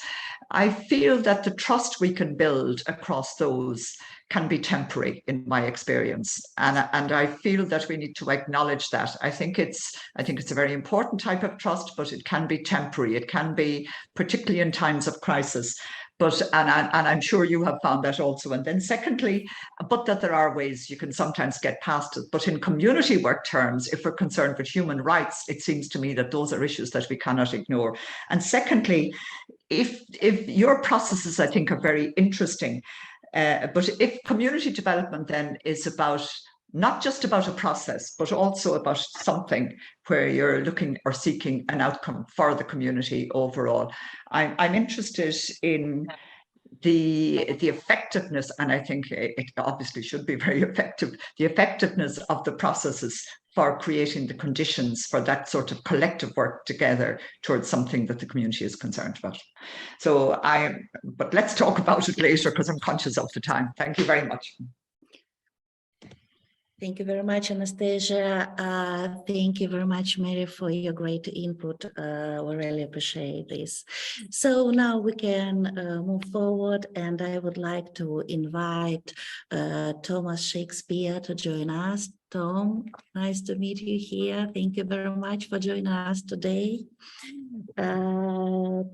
I feel that the trust we can build across those can be temporary in my experience. And I feel that we need to acknowledge that. I think it's a very important type of trust, but it can be temporary. It can be particularly in times of crisis. But and I'm sure you have found that also. And then secondly, but that there are ways you can sometimes get past it. But in community work terms, if we're concerned with human rights, it seems to me that those are issues that we cannot ignore. And secondly, if your processes, I think, are very interesting, but if community development then is about not just about a process, but also about something where you're looking or seeking an outcome for the community overall. I'm interested in the effectiveness, and I think it obviously should be very effective, the effectiveness of the processes for creating the conditions for that sort of collective work together towards something that the community is concerned about. So but let's talk about it later because I'm conscious of the time. Thank you very much. Thank you very much, Anastasia. Thank you very much, Mary, for your great input. We really appreciate this. So now we can move forward, and I would like to invite Thomas Shakespeare to join us. Tom, nice to meet you here. Thank you very much for joining us today. Thomas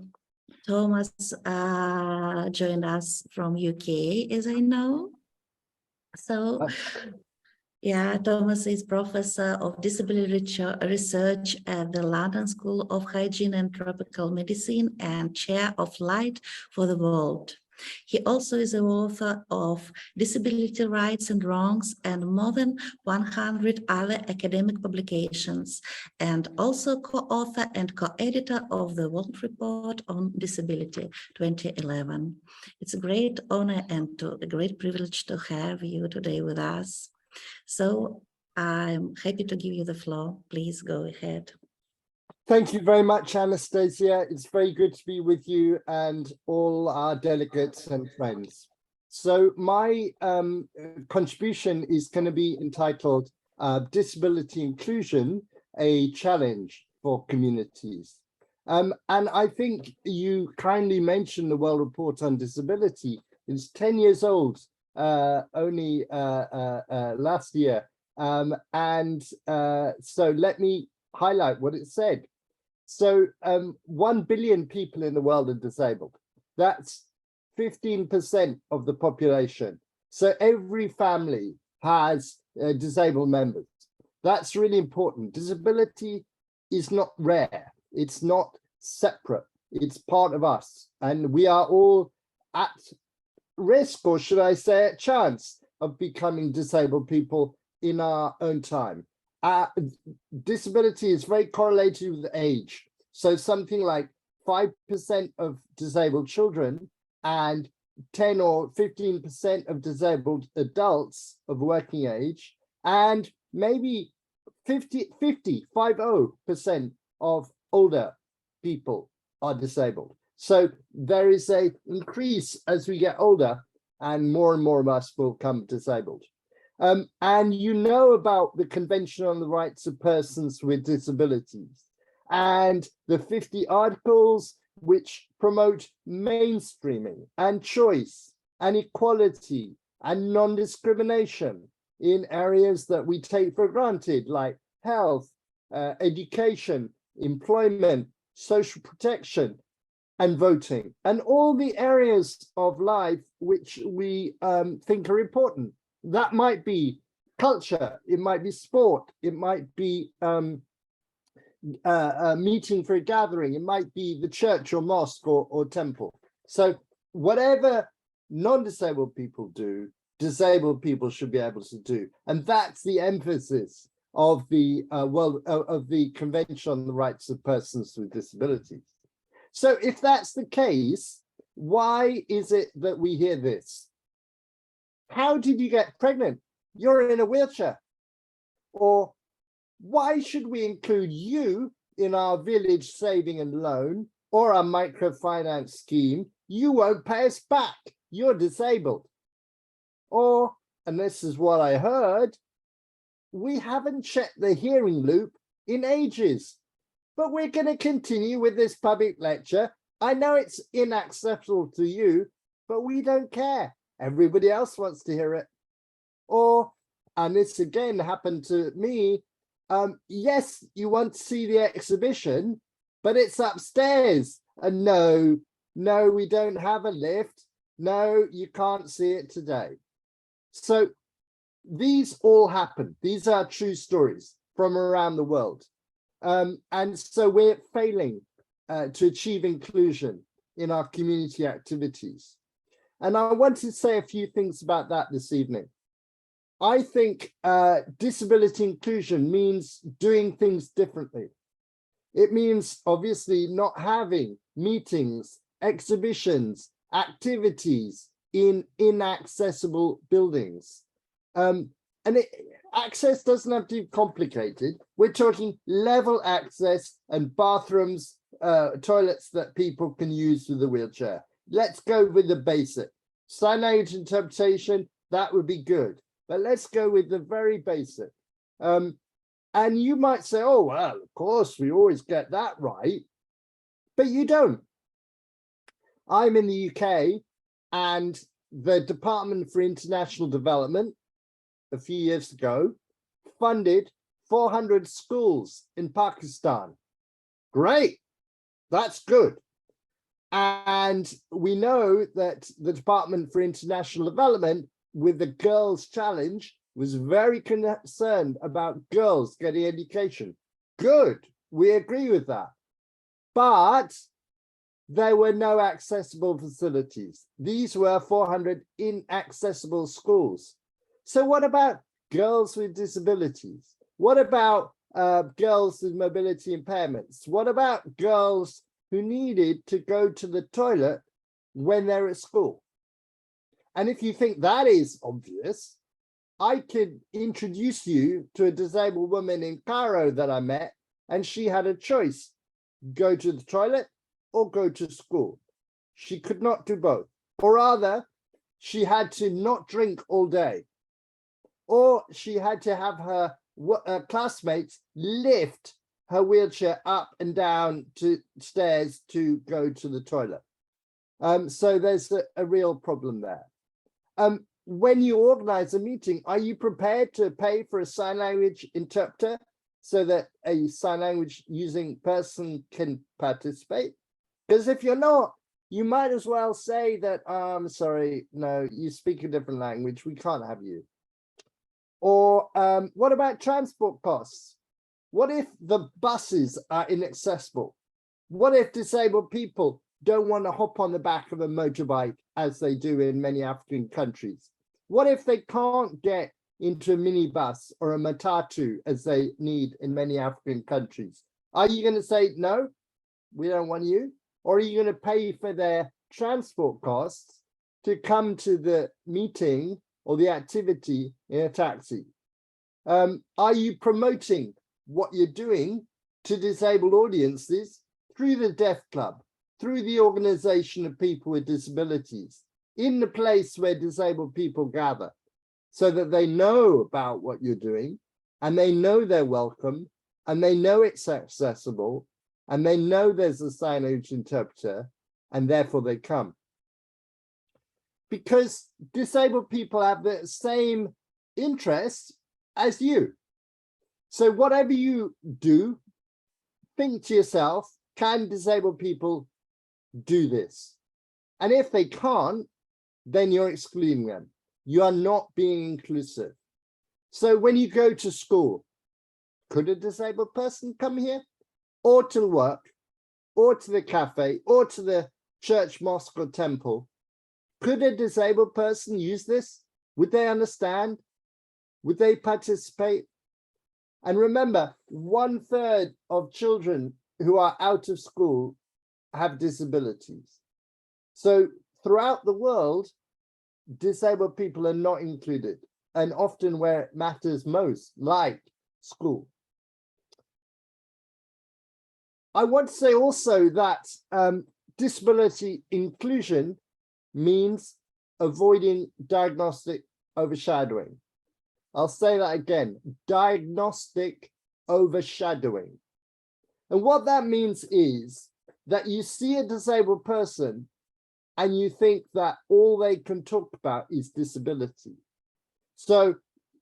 joined us from UK, as I know. So. Yeah, Thomas is Professor of Disability Research at the London School of Hygiene and Tropical Medicine and Chair of Light for the World. He also is the author of Disability Rights and Wrongs and more than 100 other academic publications, and also co-author and co-editor of the World Report on Disability 2011. It's a great honor and a great privilege to have you today with us. So I'm happy to give you the floor. Please go ahead. Thank you very much, Anastasia. It's very good to be with you and all our delegates and friends. So my contribution is going to be entitled Disability Inclusion, a Challenge for Communities. And I think you kindly mentioned the World Report on Disability. It's 10 years old. Only last year. So let me highlight what it said. So 1 billion people in the world are disabled. That's 15% of the population. So every family has disabled members. That's really important. Disability is not rare. It's not separate. It's part of us. And we are all at risk, or should I say a chance, of becoming disabled people in our own time. Disability is very correlated with age. So something like 5% of disabled children and 10 or 15% of disabled adults of working age, and maybe 50% of older people are disabled. So there is an increase as we get older, and more of us will become disabled. And you know about the Convention on the Rights of Persons with Disabilities and the 50 articles which promote mainstreaming and choice and equality and non-discrimination in areas that we take for granted, like health, education, employment, social protection, and voting, and all the areas of life which we think are important. That might be culture, it might be sport, it might be a meeting for a gathering, it might be the church or mosque or temple. So whatever non-disabled people do, disabled people should be able to do. And that's the emphasis of the of the Convention on the Rights of Persons with Disabilities. So if that's the case, why is it that we hear this? How did you get pregnant? You're in a wheelchair. Or why should we include you in our village saving and loan or our microfinance scheme? You won't pay us back. You're disabled. Or, and this is what I heard, we haven't checked the hearing loop in ages. But we're going to continue with this public lecture. I know it's inaccessible to you, but we don't care. Everybody else wants to hear it. Or, and this again happened to me, yes, you want to see the exhibition, but it's upstairs. And no, we don't have a lift. No, you can't see it today. So these all happen. These are true stories from around the world. And so we're failing to achieve inclusion in our community activities. And I want to say a few things about that this evening. I think disability inclusion means doing things differently. It means obviously not having meetings, exhibitions, activities in inaccessible buildings. Access doesn't have to be complicated. We're talking level access and bathrooms, toilets that people can use with a wheelchair. Let's go with the basic. Sign language interpretation, that would be good. But let's go with the very basic. And you might say, oh, well, of course, we always get that right. But you don't. I'm in the UK, and the Department for International Development, a few years ago, funded 400 schools in Pakistan. Great, that's good. And we know that the Department for International Development, with the Girls' Challenge, was very concerned about girls getting education. Good, we agree with that. But there were no accessible facilities. These were 400 inaccessible schools. So what about girls with disabilities? What about girls with mobility impairments? What about girls who needed to go to the toilet when they're at school? And if you think that is obvious, I could introduce you to a disabled woman in Cairo that I met, and she had a choice: go to the toilet or go to school. She could not do both. Or rather, she had to not drink all day, or she had to have her classmates lift her wheelchair up and down to stairs to go to the toilet. So there's a real problem there. When you organize a meeting, are you prepared to pay for a sign language interpreter so that a sign language using person can participate? Because if you're not, you might as well say that, I'm sorry, no, you speak a different language, we can't have you. Or what about transport costs? What if the buses are inaccessible? What if disabled people don't want to hop on the back of a motorbike as they do in many African countries? What if they can't get into a minibus or a matatu as they need in many African countries? Are you going to say, no, we don't want you? Or are you going to pay for their transport costs to come to the meeting or the activity in a taxi? Are you promoting what you're doing to disabled audiences through the Deaf Club, through the organization of people with disabilities, in the place where disabled people gather, so that they know about what you're doing, and they know they're welcome, and they know it's accessible, and they know there's a sign language interpreter, and therefore they come? Because disabled people have the same interests as you. So whatever you do, think to yourself, can disabled people do this? And if they can't, then you're excluding them. You are not being inclusive. So when you go to school, could a disabled person come here? Or to work, or to the cafe, or to the church, mosque, or temple? Could a disabled person use this? Would they understand? Would they participate? And remember, 1/3 of children who are out of school have disabilities. So throughout the world, disabled people are not included, and often where it matters most, like school. I want to say also that disability inclusion means avoiding diagnostic overshadowing. I'll say that again, diagnostic overshadowing. And what that means is that you see a disabled person and you think that all they can talk about is disability. So,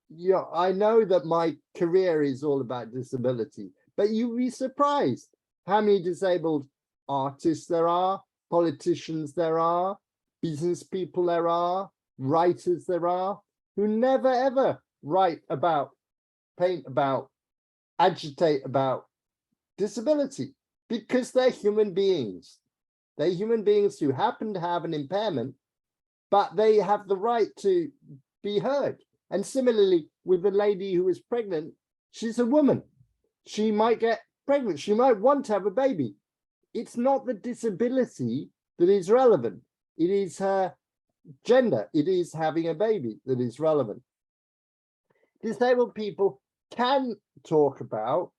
you know, I know that my career is all about disability, but you'll be surprised how many disabled artists there are, politicians there are, business people there are, writers there are, who never ever write about, paint about, agitate about disability, because they're human beings. They're human beings who happen to have an impairment, but they have the right to be heard. And similarly, with the lady who is pregnant, she's a woman. She might get pregnant. She might want to have a baby. It's not the disability that is relevant. It is her gender. It is having a baby that is relevant. Disabled people can talk about,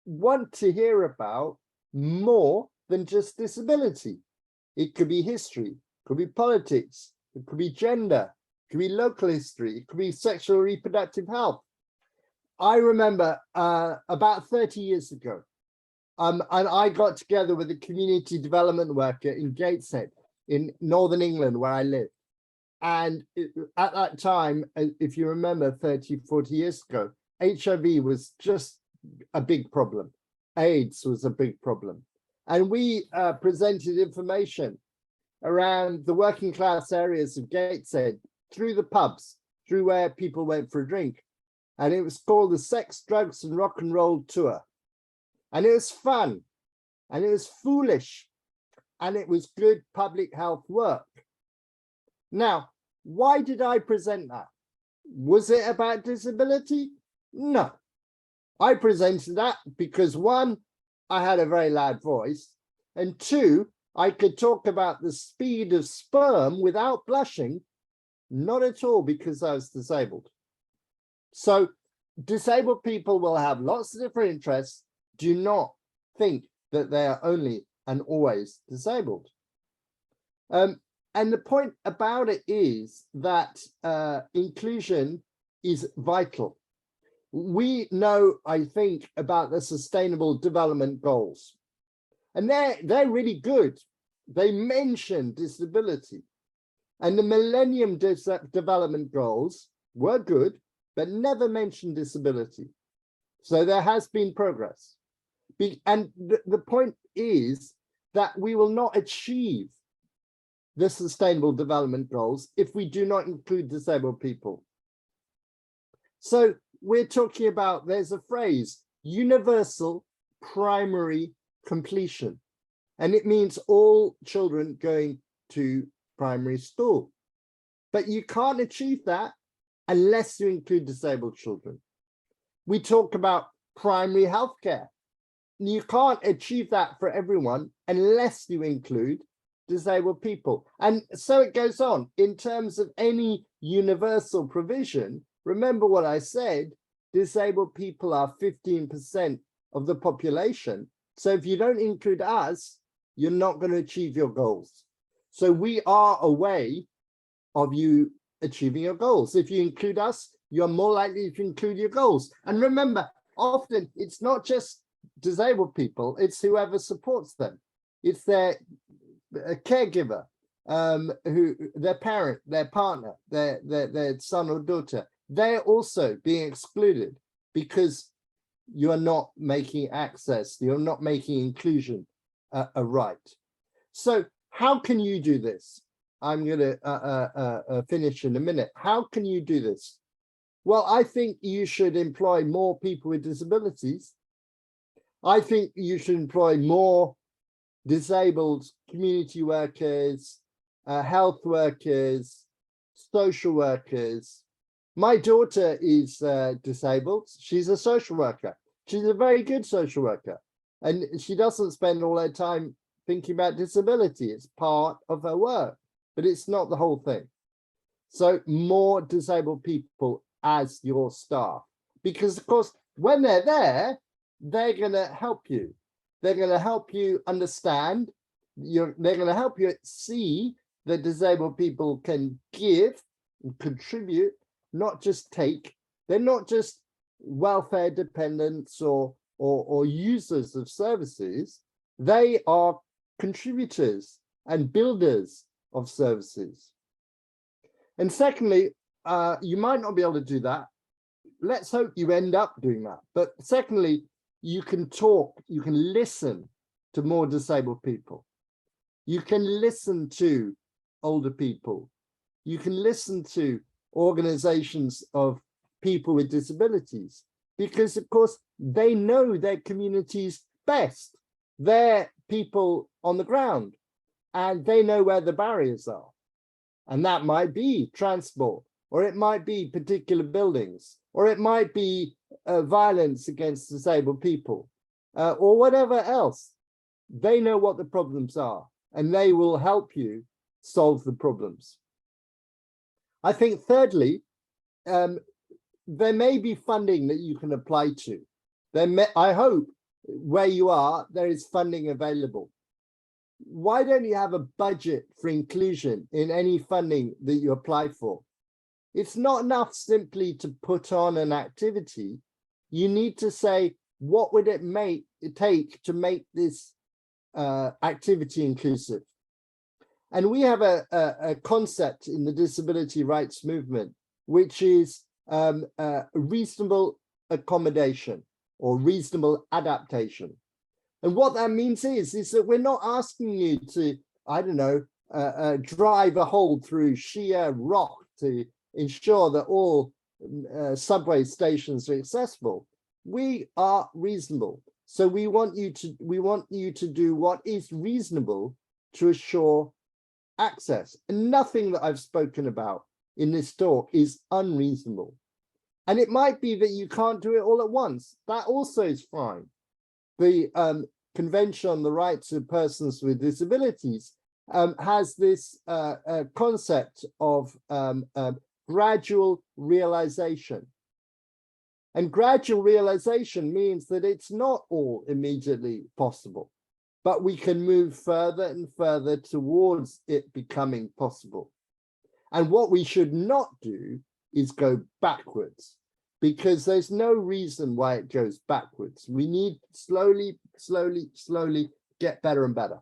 want to hear about more than just disability. It could be history, it could be politics, it could be gender, it could be local history, it could be sexual and reproductive health. I remember about 30 years ago, and I got together with a community development worker in Gateshead in Northern England, where I live. And at that time, if you remember 30, 40 years ago, HIV was just a big problem. AIDS was a big problem. And we presented information around the working class areas of Gateshead, through the pubs, through where people went for a drink. And it was called the Sex, Drugs and Rock and Roll Tour. And it was fun, and it was foolish, and it was good public health work. Now, why did I present that? Was it about disability? No. I presented that because, one, I had a very loud voice, and two, I could talk about the speed of sperm without blushing, not at all because I was disabled. So disabled people will have lots of different interests. Do not think that they are only and always disabled. And the point about it is that inclusion is vital. We know, I think, about the Sustainable Development Goals, and they're really good. They mention disability, and the Millennium Development Goals were good, but never mentioned disability. So there has been progress. And the point is that we will not achieve the Sustainable Development Goals if we do not include disabled people. So we're talking about, there's a phrase, universal primary completion. And it means all children going to primary school. But you can't achieve that unless you include disabled children. We talk about primary healthcare. You can't achieve that for everyone unless you include disabled people. And so it goes on. In terms of any universal provision, remember what I said, disabled people are 15% of the population. So if you don't include us, you're not going to achieve your goals. So we are a way of you achieving your goals. If you include us, you're more likely to include your goals. And remember, often it's not just disabled people, it's whoever supports them. It's their caregiver, who their parent, their partner, their son or daughter. They're also being excluded because you're not making access, you're not making inclusion a right. So how can you do this? I'm going to finish in a minute. How can you do this? Well, I think you should employ more people with disabilities. I think you should employ more disabled community workers, health workers, social workers. My daughter is disabled. She's a social worker. She's a very good social worker. And she doesn't spend all her time thinking about disability. It's part of her work, but it's not the whole thing. So more disabled people as your staff, because of course, when they're there, they're going to help you. They're going to help you understand. They're going to help you see that disabled people can give and contribute, not just take. They're not just welfare dependents or users of services. They are contributors and builders of services. And secondly, you might not be able to do that. Let's hope you end up doing that. But secondly, you can talk, you can listen to more disabled people. You can listen to older people. You can listen to organizations of people with disabilities, because of course they know their communities best. They're people on the ground and they know where the barriers are. And that might be transport, or it might be particular buildings, or it might be violence against disabled people, or whatever else. They know what the problems are, and they will help you solve the problems. I think thirdly, there may be funding that you can apply to. I hope where you are, there is funding available. Why don't you have a budget for inclusion in any funding that you apply for? It's not enough simply to put on an activity. You need to say, what would it take to make this activity inclusive? And we have a concept in the disability rights movement, which is reasonable accommodation or reasonable adaptation. And what that means is that we're not asking you to, I don't know, drive a hole through sheer rock to ensure that all subway stations are accessible. We are reasonable. So we want you to do what is reasonable to assure access. And nothing that I've spoken about in this talk is unreasonable. And it might be that you can't do it all at once. That also is fine. The Convention on the Rights of Persons with Disabilities has this concept of gradual realization. And gradual realization means that it's not all immediately possible, but we can move further and further towards it becoming possible. And what we should not do is go backwards, because there's no reason why it goes backwards. We need slowly get better and better.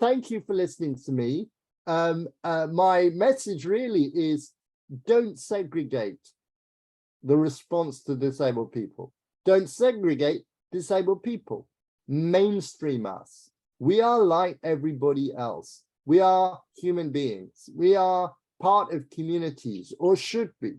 Thank you for listening to me. My message really is, don't segregate the response to disabled people. Don't segregate disabled people. Mainstream us. We are like everybody else. We are human beings. We are part of communities, or should be.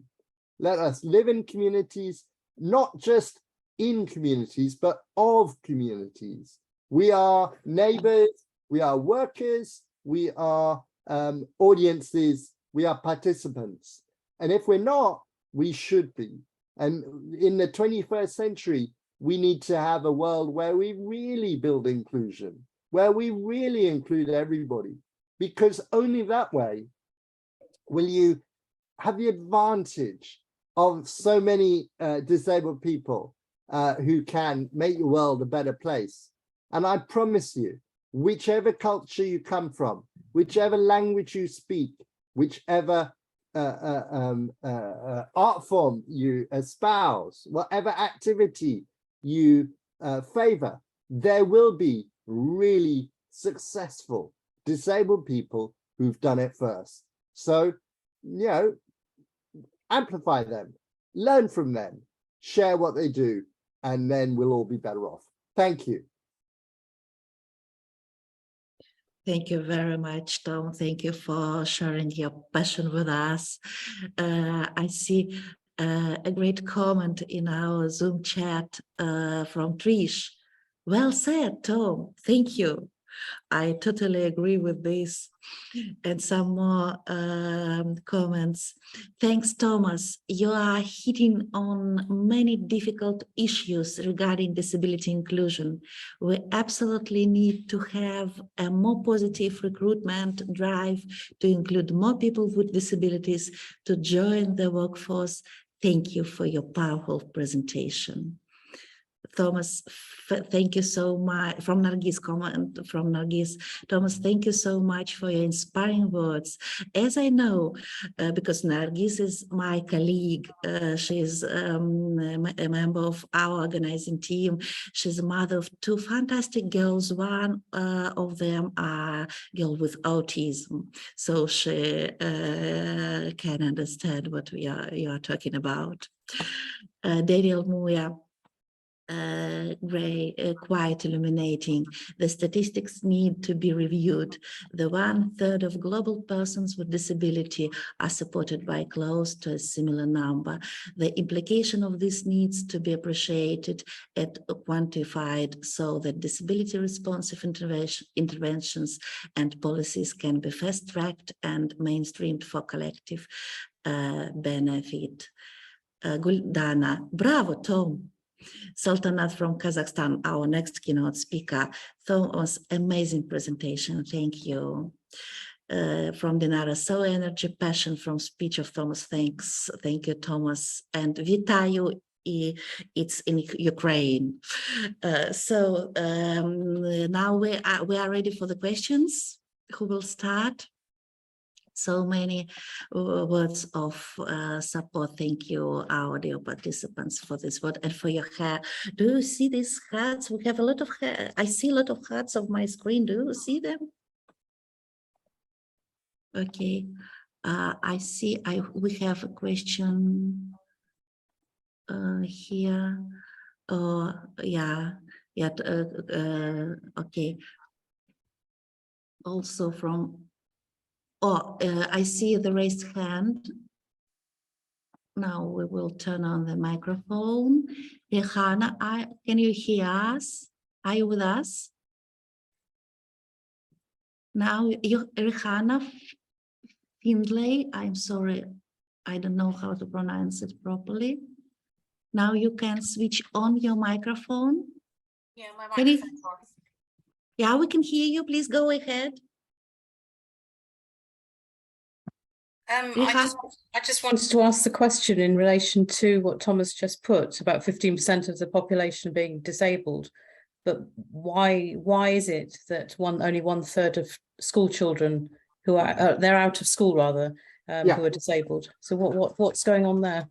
Let us live in communities, not just in communities, but of communities. We are neighbors, we are workers, we are audiences, we are participants. And if we're not, we should be. And in the 21st century, we need to have a world where we really build inclusion, where we really include everybody, because only that way will you have the advantage of so many disabled people who can make the world a better place. And I promise you, whichever culture you come from, whichever language you speak, whichever art form you espouse, whatever activity you favor, there will be really successful disabled people who've done it first. So, amplify them, learn from them, share what they do, and then we'll all be better off. Thank you. Thank you very much, Tom. Thank you for sharing your passion with us. I see a great comment in our Zoom chat from Trish. Well said, Tom. Thank you. I totally agree with this. And some more comments. Thanks, Thomas. You are hitting on many difficult issues regarding disability inclusion. We absolutely need to have a more positive recruitment drive to include more people with disabilities to join the workforce. Thank you for your powerful presentation. Thomas, thank you so much. From Nargis, comment from Nargis. Thomas, thank you so much for your inspiring words. As I know, because Nargis is my colleague, she's a member of our organizing team. She's a mother of two fantastic girls. One of them are a girl with autism, so she can understand what you are talking about. Daniel Muya. Quite illuminating. The statistics need to be reviewed. The 1/3 of global persons with disability are supported by close to a similar number. The implication of this needs to be appreciated and quantified so that disability responsive interventions and policies can be fast-tracked and mainstreamed for collective benefit. Guldana, bravo, Tom. Sultanat from Kazakhstan, our next keynote speaker. Thomas, amazing presentation. Thank you. From Dinara, so energy, passion from speech of Thomas. Thanks. Thank you, Thomas. And Vitayu, it's in Ukraine. Now we are ready for the questions. Who will start? So many words of support. Thank you, our dear participants, for this word and for your hair. Do you see these hats? We have a lot of hair. I see a lot of hats on my screen. Do you see them? Okay. I see. We have a question here. Okay. Also from. I see the raised hand. Now we will turn on the microphone. Rehana, can you hear us? Are you with us? Now, Rehana Findlay, I'm sorry, I don't know how to pronounce it properly. Now you can switch on your microphone. Yeah, my microphone's on. Yeah, we can hear you. Please go ahead. I just wanted to ask the question in relation to what Thomas just put about 15% of the population being disabled. But why is it that only 1/3 of school children who are they're out of school rather who are disabled? So what's going on there?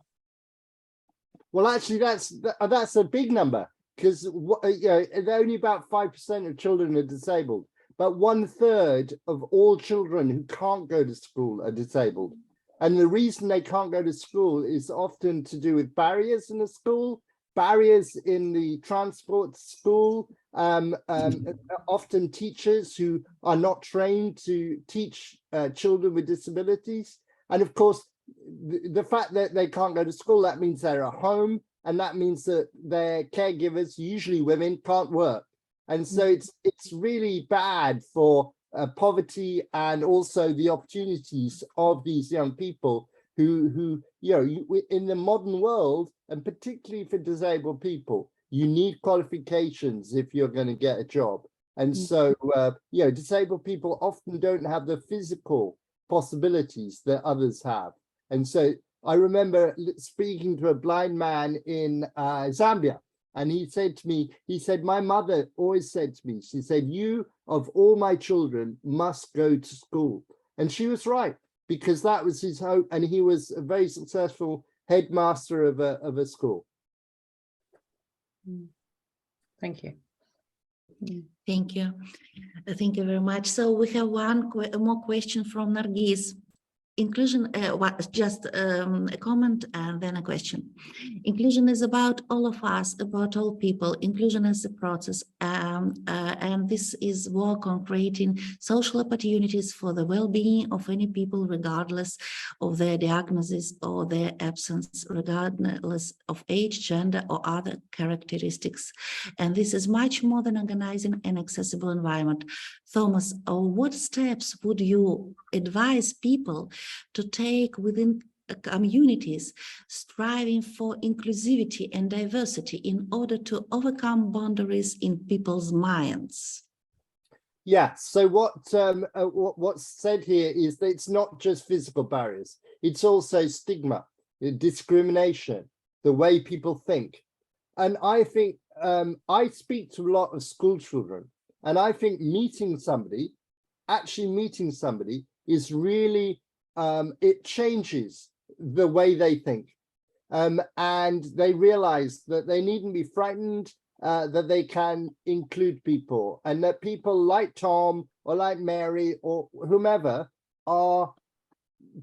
Well, actually, that's a big number, because only about 5% of children are disabled. But 1/3 of all children who can't go to school are disabled. And the reason they can't go to school is often to do with barriers in the school, barriers in the transport to school, often teachers who are not trained to teach children with disabilities. And of course, the fact that they can't go to school, that means they're at home, and that means that their caregivers, usually women, can't work. And so it's really bad for poverty and also the opportunities of these young people who in the modern world, and particularly for disabled people, you need qualifications if you're going to get a job. And so, disabled people often don't have the physical possibilities that others have. And so I remember speaking to a blind man in Zambia. And he said to me, my mother always said to me, she said, you of all my children must go to school. And she was right, because that was his hope. And he was a very successful headmaster of a school. Thank you. Thank you. Thank you very much. So we have one more question from Nargis. Inclusion, just a comment and then a question. Inclusion is about all of us, about all people. Inclusion is a process, and this is work on creating social opportunities for the well-being of any people, regardless of their diagnosis or their absence, regardless of age, gender, or other characteristics. And this is much more than organizing an accessible environment. Thomas, what steps would you advise people to take within communities striving for inclusivity and diversity in order to overcome boundaries in people's minds? Yeah, so what's said here is that it's not just physical barriers, it's also stigma, discrimination, the way people think. And I think I speak to a lot of school children, and I think actually meeting somebody is really, it changes the way they think. And they realize that they needn't be frightened, that they can include people, and that people like Tom or like Mary or whomever are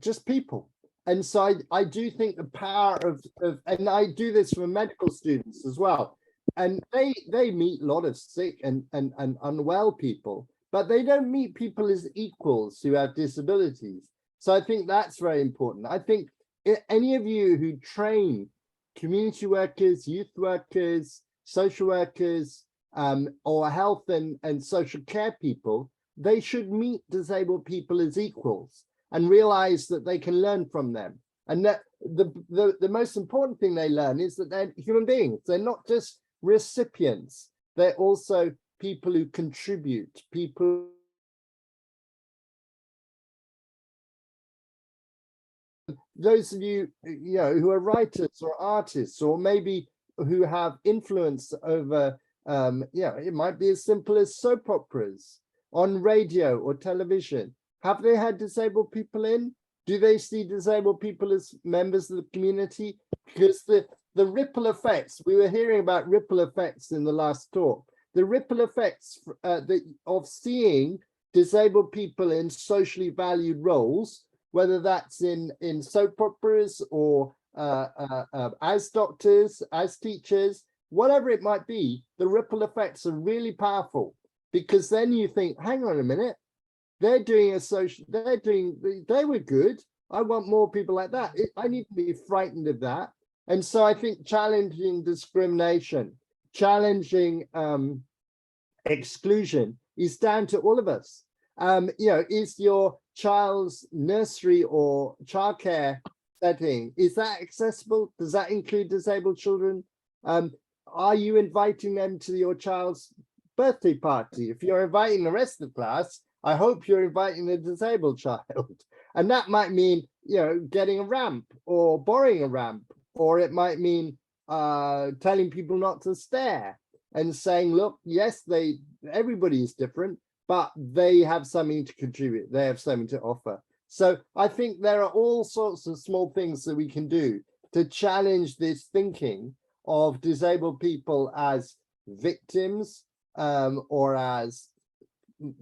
just people. And so I do think the power of and I do this for medical students as well. And they meet a lot of sick and unwell people, but they don't meet people as equals who have disabilities. So I think that's very important. I think any of you who train community workers, youth workers, social workers, or health and social care people, they should meet disabled people as equals and realize that they can learn from them. And that the most important thing they learn is that they're human beings. They're not just recipients. They're also people who contribute, people. Those of you, who are writers or artists, or maybe who have influence over, it might be as simple as soap operas on radio or television. Have they had disabled people in? Do they see disabled people as members of the community? Because the ripple effects, we were hearing about ripple effects in the last talk, the ripple effects of seeing disabled people in socially valued roles, whether that's in soap operas or as doctors, as teachers, whatever it might be, the ripple effects are really powerful, because then you think, hang on a minute, they were good. I want more people like that. I need to be frightened of that. And so I think challenging discrimination, challenging exclusion is down to all of us. Is your child's nursery or childcare setting, is that accessible? Does that include disabled children? Are you inviting them to your child's birthday party? If you're inviting the rest of the class, I hope you're inviting the disabled child. And that might mean, getting a ramp or borrowing a ramp, or it might mean telling people not to stare and saying, look, yes, everybody is different, but they have something to contribute. They have something to offer. So I think there are all sorts of small things that we can do to challenge this thinking of disabled people as victims, or as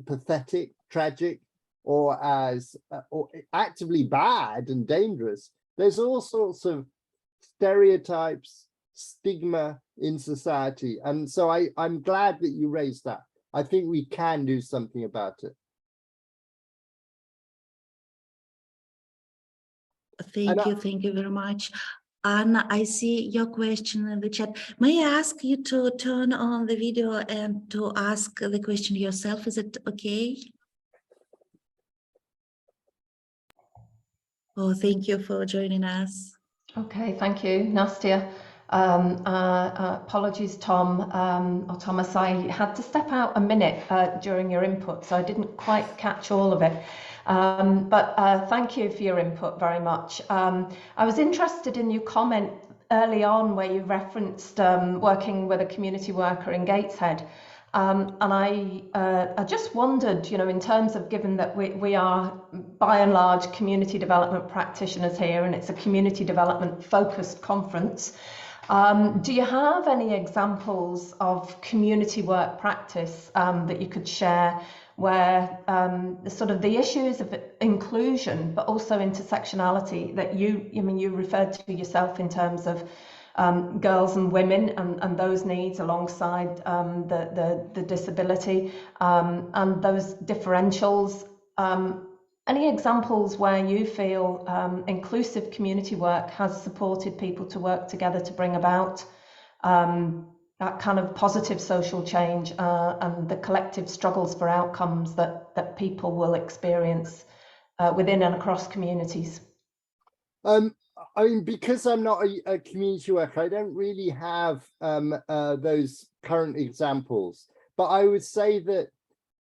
pathetic, tragic, or as or actively bad and dangerous. There's all sorts of stereotypes, stigma in society. And so I'm glad that you raised that. I think we can do something about it. Thank you very much. Anna, I see your question in the chat. May I ask you to turn on the video and to ask the question yourself? Is it okay? Oh, thank you for joining us. Okay, thank you, Nastia. Apologies, Tom or Thomas. I had to step out a minute during your input, so I didn't quite catch all of it. But thank you for your input very much. I was interested in your comment early on where you referenced working with a community worker in Gateshead. And I just wondered, in terms of, given that we are by and large community development practitioners here, and it's a community development focused conference, do you have any examples of community work practice that you could share where sort of the issues of inclusion, but also intersectionality that you referred to yourself in terms of girls and women and those needs alongside the disability and those differentials. Any examples where you feel inclusive community work has supported people to work together to bring about that kind of positive social change and the collective struggles for outcomes that people will experience within and across communities? I mean, because I'm not a community worker, I don't really have those current examples. But I would say that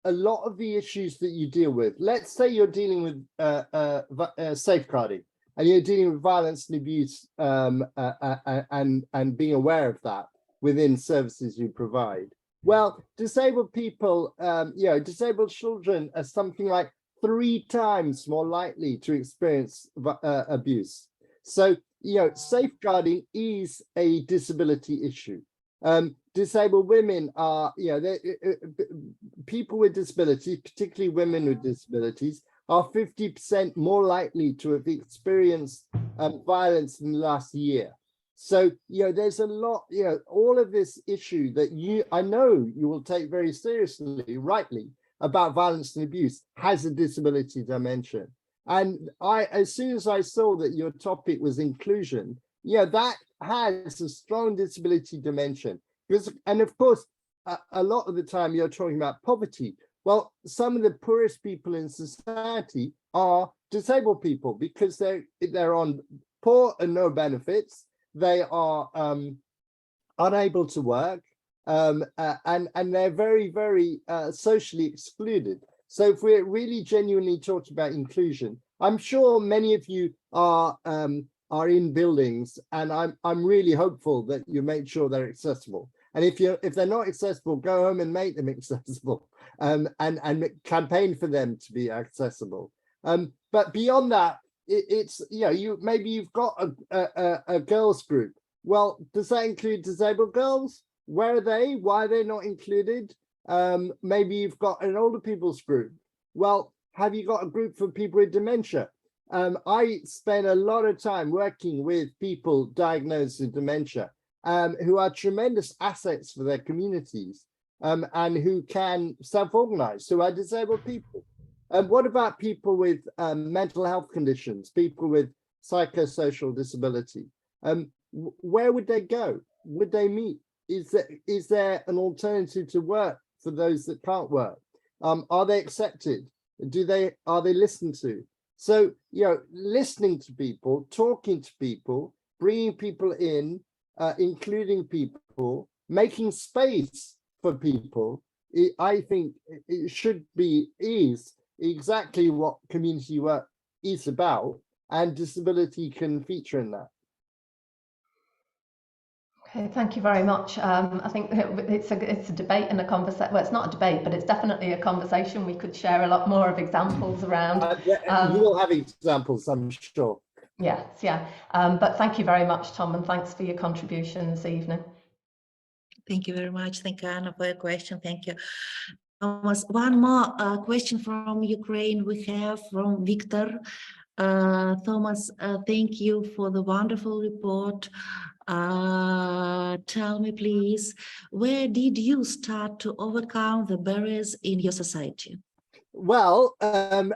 a lot of the issues that you deal with, let's say you're dealing with safeguarding, and you're dealing with violence and abuse, and being aware of that within services you provide. Well, disabled people, disabled children are something like 3 times more likely to experience abuse. So, safeguarding is a disability issue. Disabled women are, people with disabilities, particularly women with disabilities, are 50% more likely to have experienced violence in the last year. So, there's a lot, all of this issue that I know you will take very seriously, rightly, about violence and abuse has a disability dimension. And as soon as I saw that your topic was inclusion, that has a strong disability dimension. And of course, a lot of the time you're talking about poverty. Well, some of the poorest people in society are disabled people because they're on poor and no benefits. They are unable to work, and they're very, very socially excluded. So if we're really genuinely talking about inclusion, I'm sure many of you are in buildings, and I'm really hopeful that you make sure they're accessible. And if they're not accessible, go home and make them accessible, and campaign for them to be accessible. But beyond that, it's maybe you've got a girls group. Well, does that include disabled girls? Where are they? Why are they not included? Maybe you've got an older people's group. Well, have you got a group for people with dementia? I spend a lot of time working with people diagnosed with dementia, who are tremendous assets for their communities, and who can self-organize, who are disabled people. What about people with mental health conditions, people with psychosocial disability? Where would they go? Would they meet? Is there an alternative to work for those that can't work? Are they accepted? Are they listened to? So, listening to people, talking to people, bringing people in, including people, making space for people, I think it is exactly what community work is about, and disability can feature in that. Okay, thank you very much. I think it's a debate and a conversation. Well, it's not a debate, but it's definitely a conversation. We could share a lot more of examples around. You will have examples, I'm sure. Yes, yeah. But thank you very much, Tom, and thanks for your contribution this evening. Thank you very much. Thank you, Anna, for your question. Thank you. One more question from Ukraine we have from Victor. Thomas, thank you for the wonderful report. Tell me, please, where did you start to overcome the barriers in your society? Well, I'm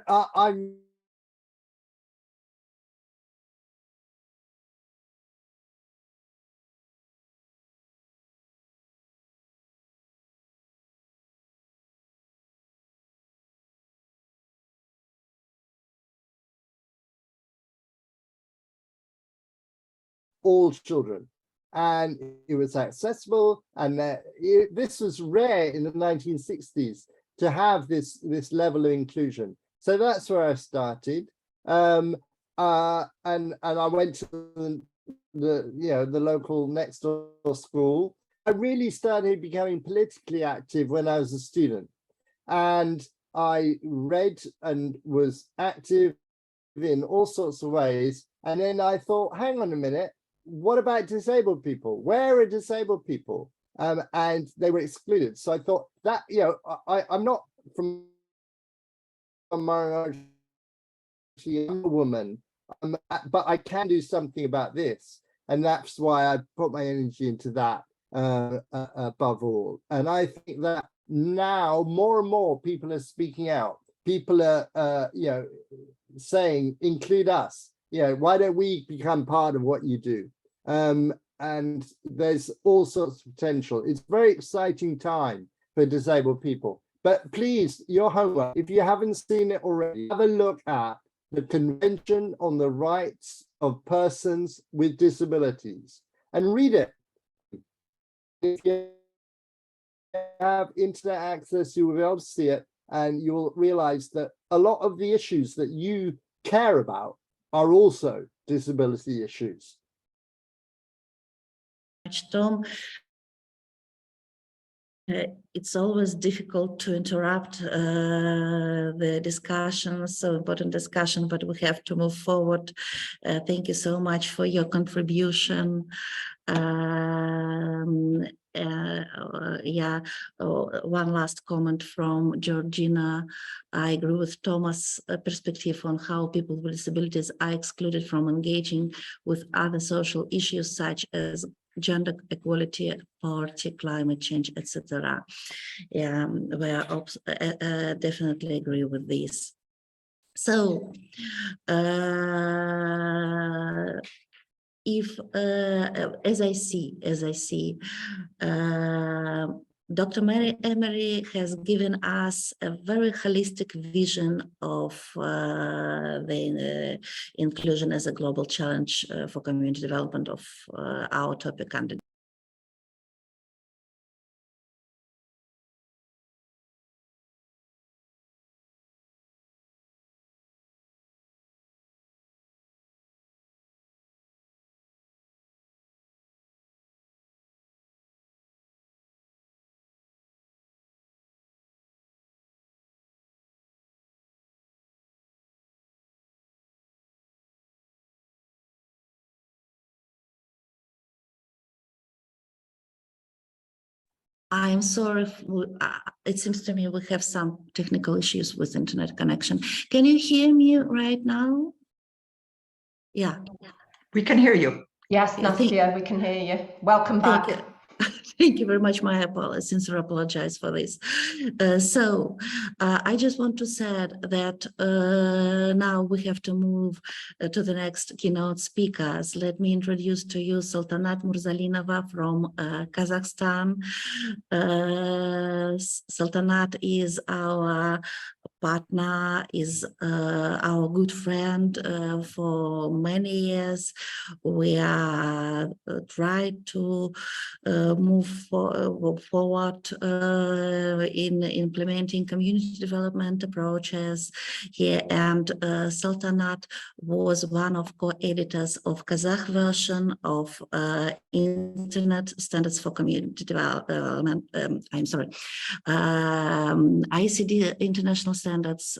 all children, and it was accessible, and this was rare in the 1960s to have this level of inclusion. So that's where I started, and I went to the local next door school. I really started becoming politically active when I was a student, and I read and was active in all sorts of ways. And then I thought, hang on a minute, what about disabled people? Where are disabled people? And they were excluded. So I thought that, I'm not from a minority, I'm a woman, but I can do something about this. And that's why I put my energy into that above all. And I think that now more and more people are speaking out. People are, saying, include us. Why don't we become part of what you do? And there's all sorts of potential. It's a very exciting time for disabled people. But please, your homework, if you haven't seen it already, have a look at the Convention on the Rights of Persons with Disabilities and read it. If you have internet access, you will be able to see it, and you will realize that a lot of the issues that you care about are also disability issues. Tom, it's always difficult to interrupt the discussion, so important discussion, but we have to move forward. Thank you so much for your contribution. One last comment from Georgina. I agree with Thomas' perspective on how people with disabilities are excluded from engaging with other social issues such as gender equality, poverty, climate change, etc. Yeah, we are definitely agree with this. So, if as I see, Dr. Mary Emery has given us a very holistic vision of the inclusion as a global challenge for community development of our topic under. I'm sorry, it seems to me we have some technical issues with internet connection. Can you hear me right now? Yeah. We can hear you. Yes, Yeah, Nastya, we can hear you. Welcome back. Thank you. Thank you very much. My apologies, sincere apologize for this. I just want to say that now we have to move to the next keynote speakers. Let me introduce to you Sultanat Murzalinova from Kazakhstan. Sultanat is our partner, is our good friend for many years. We are trying to move forward in implementing community development approaches here, and Sultanat was one of co-editors of Kazakh version of Internet Standards for Community Development. ICD International Standards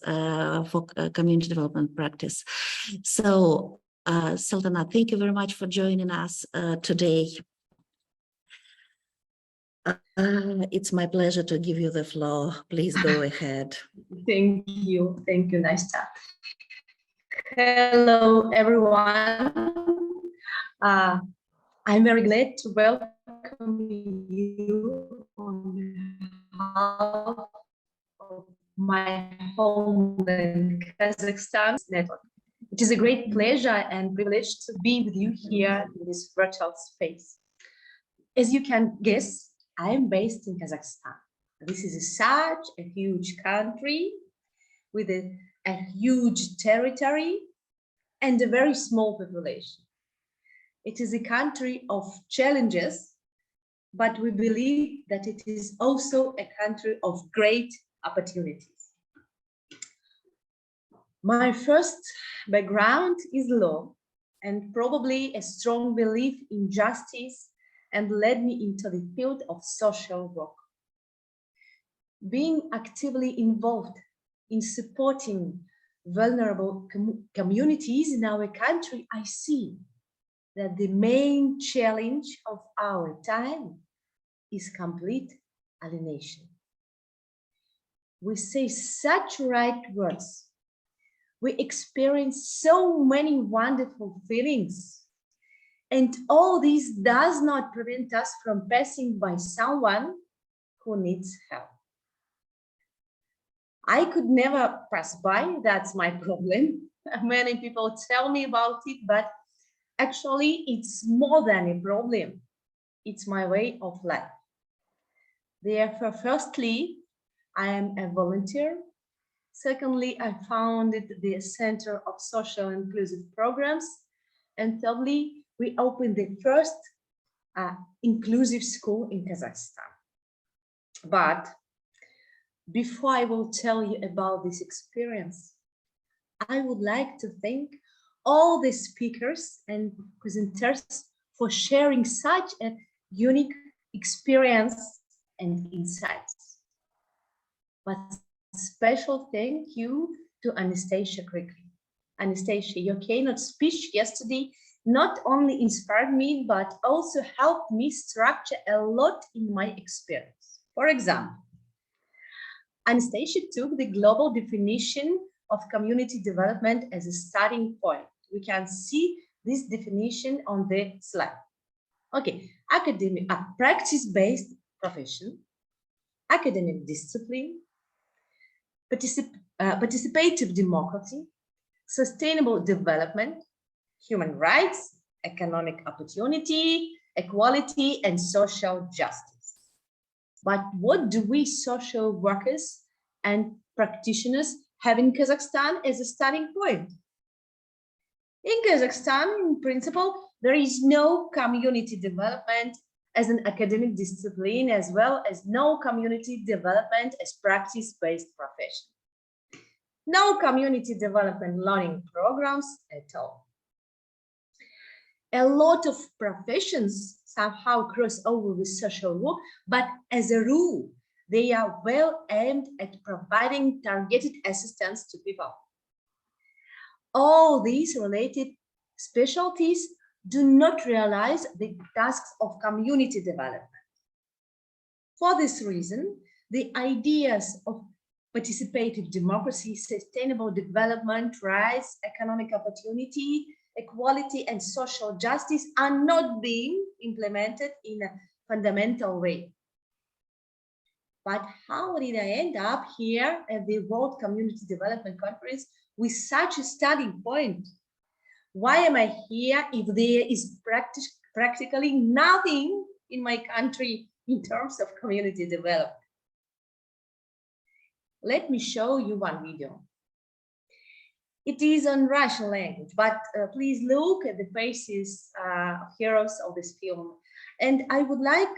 for Community Development Practice. So, Sultanat, thank you very much for joining us today. It's my pleasure to give you the floor. Please go ahead. Thank you, Nastya. Hello, everyone. I'm very glad to welcome you on behalf of my homeland, Kazakhstan network. It is a great pleasure and privilege to be with you here in this virtual space. As you can guess, I am based in Kazakhstan. This is such a huge country with a huge territory and a very small population. It is a country of challenges, but we believe that it is also a country of great opportunities. My first background is law and probably a strong belief in justice, and led me into the field of social work. Being actively involved in supporting vulnerable communities in our country, I see that the main challenge of our time is complete alienation. We say such right words. We experience so many wonderful feelings. And all this does not prevent us from passing by someone who needs help. I could never pass by, that's my problem. Many people tell me about it, but actually it's more than a problem. It's my way of life. Therefore, firstly, I am a volunteer. Secondly, I founded the Center of Social Inclusive Programs. And thirdly, we opened the first inclusive school in Kazakhstan. But before I will tell you about this experience, I would like to thank all the speakers and presenters for sharing such a unique experience and insights. But special thank you to Anastasia quickly. Anastasia, your keynote speech yesterday not only inspired me, but also helped me structure a lot in my experience. For example, Anastasia took the global definition of community development as a starting point. We can see this definition on the slide. Okay, academic, practice-based profession, academic discipline, participative democracy, sustainable development, human rights, economic opportunity, equality, and social justice. But what do we social workers and practitioners have in Kazakhstan as a starting point? In Kazakhstan, in principle, there is no community development as an academic discipline, as well as no community development as practice-based profession. No community development learning programs at all. A lot of professions somehow cross over with social work, but as a rule, they are well aimed at providing targeted assistance to people. All these related specialties do not realize the tasks of community development. For this reason, the ideas of participative democracy, sustainable development, rights, economic opportunity, equality, and social justice are not being implemented in a fundamental way. But how did I end up here at the World Community Development Conference with such a starting point? Why am I here if there is practically nothing in my country in terms of community development? Let me show you one video. It is on Russian language, but please look at the faces of heroes of this film. And I would like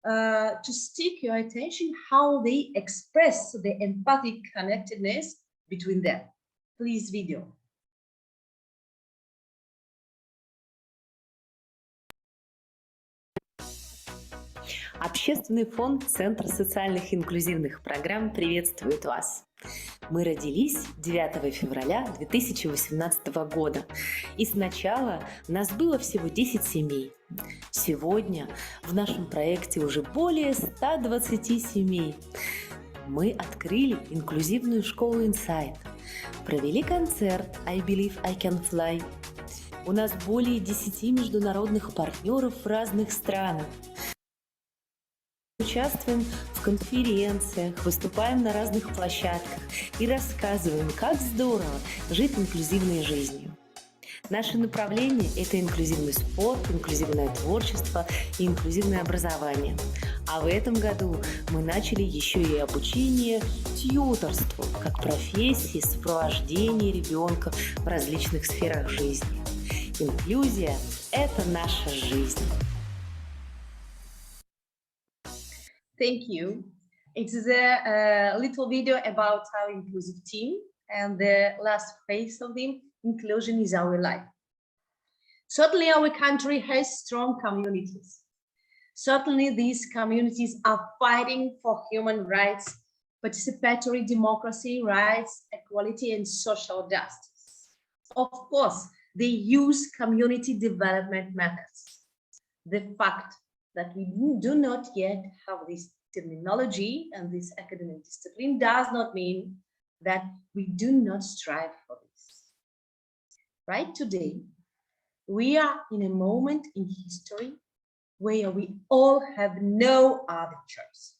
to stick your attention how they express the empathic connectedness between them. Please, video. Общественный фонд Центр социальных и инклюзивных программ приветствует вас. Мы родились 9 февраля 2018 года, и сначала нас было всего 10 семей. Сегодня в нашем проекте уже более 120 семей. Мы открыли инклюзивную школу Insight, провели концерт I Believe I Can Fly. У нас более 10 международных партнеров в разных странах. Участвуем в конференциях, выступаем на разных площадках и рассказываем, как здорово жить инклюзивной жизнью. Наши направления – это инклюзивный спорт, инклюзивное творчество и инклюзивное образование. А в этом году мы начали еще и обучение тьюторству, как профессии сопровождения ребенка в различных сферах жизни. Инклюзия – это наша жизнь. Thank you. It's a little video about our inclusive team, and the last phase of the inclusion is our life. Certainly our country has strong communities. Certainly these communities are fighting for human rights, participatory democracy, rights, equality, and social justice. Of course, they use community development methods. The fact that we do not yet have this terminology and this academic discipline does not mean that we do not strive for this. Right today, we are in a moment in history where we all have no other choice.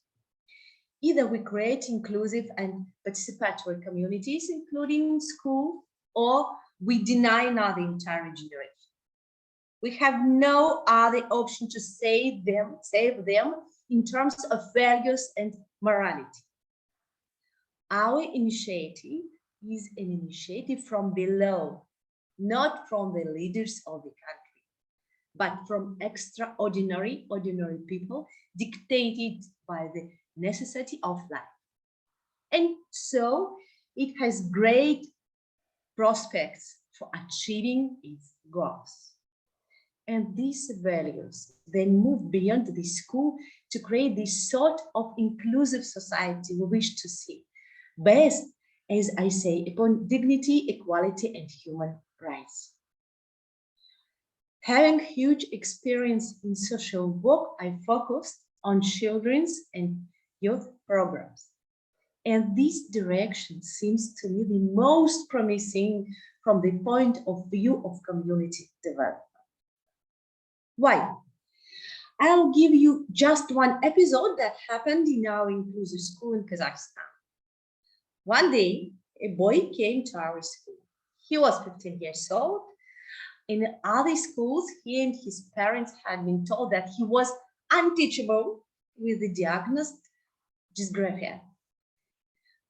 Either we create inclusive and participatory communities, including school, or we deny now the entire generation. We have no other option to save them in terms of values and morality. Our initiative is an initiative from below, not from the leaders of the country, but from extraordinary, ordinary people dictated by the necessity of life. And so it has great prospects for achieving its goals. And these values then move beyond the school to create this sort of inclusive society we wish to see, based, as I say, upon dignity, equality, and human rights. Having huge experience in social work, I focused on children's and youth programs. And this direction seems to me the most promising from the point of view of community development. Why? I'll give you just one episode that happened in our inclusive school in Kazakhstan. One day, a boy came to our school. He was 15 years old. In other schools, he and his parents had been told that he was unteachable with the diagnosis dysgraphia.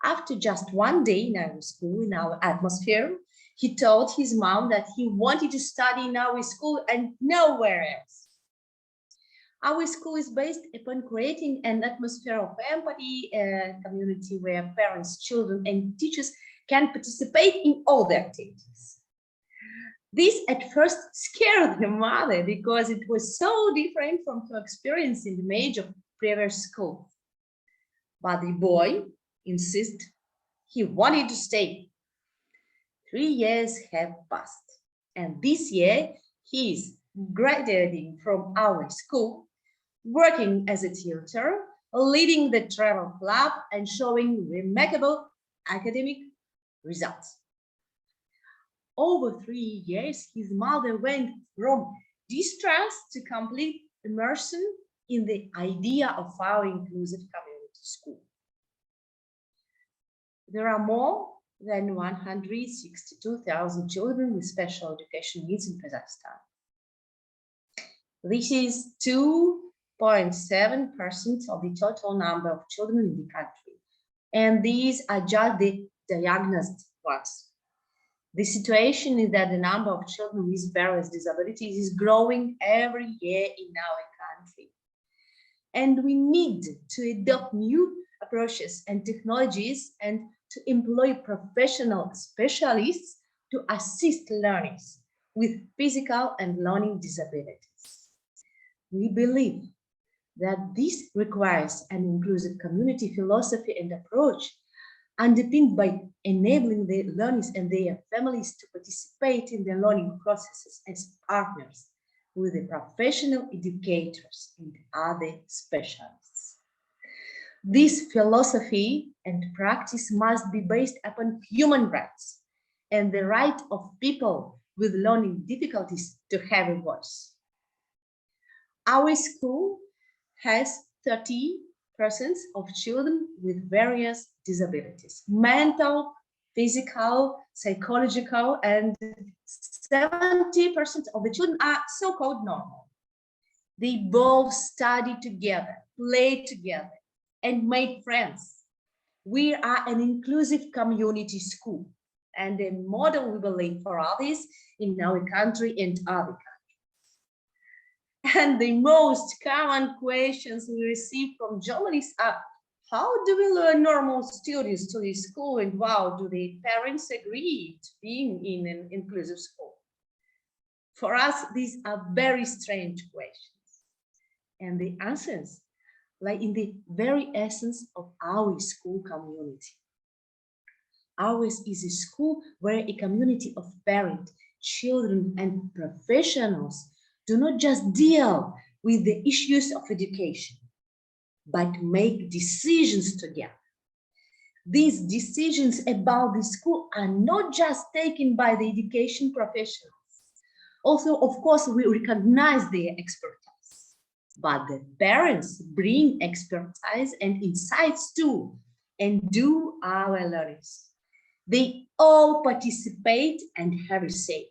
After just one day in our school, in our atmosphere, he told his mom that he wanted to study in our school and nowhere else. Our school is based upon creating an atmosphere of empathy, a community where parents, children, and teachers can participate in all the activities. This at first scared the mother because it was so different from her experience in the major previous school. But the boy insisted he wanted to stay. 3 years have passed, and this year he is graduating from our school, working as a tutor, leading the travel club, and showing remarkable academic results. Over 3 years, his mother went from distrust to complete immersion in the idea of our inclusive community school. There are more than 162,000 children with special education needs in Kazakhstan. This is 2.7% of the total number of children in the country. And these are just the diagnosed ones. The situation is that the number of children with various disabilities is growing every year in our country. And we need to adopt new approaches and technologies and to employ professional specialists to assist learners with physical and learning disabilities. We believe that this requires an inclusive community philosophy and approach underpinned by enabling the learners and their families to participate in the learning processes as partners with the professional educators and other specialists. This philosophy and practice must be based upon human rights and the right of people with learning difficulties to have a voice. Our school has 30% of children with various disabilities, mental, physical, psychological, and 70% of the children are so-called normal. They both study together, play together, and make friends. We are an inclusive community school and a model, we believe, for others in our country and other countries. And the most common questions we receive from journalists are, how do we learn normal students to the school, and how do the parents agree to being in an inclusive school? For us, these are very strange questions. And the answers lie in the very essence of our school community. Ours is a school where a community of parents, children, and professionals do not just deal with the issues of education, but make decisions together. These decisions about the school are not just taken by the education professionals. Also, of course, we recognize their expertise, but the parents bring expertise and insights too, and do our learners. They all participate and have a say.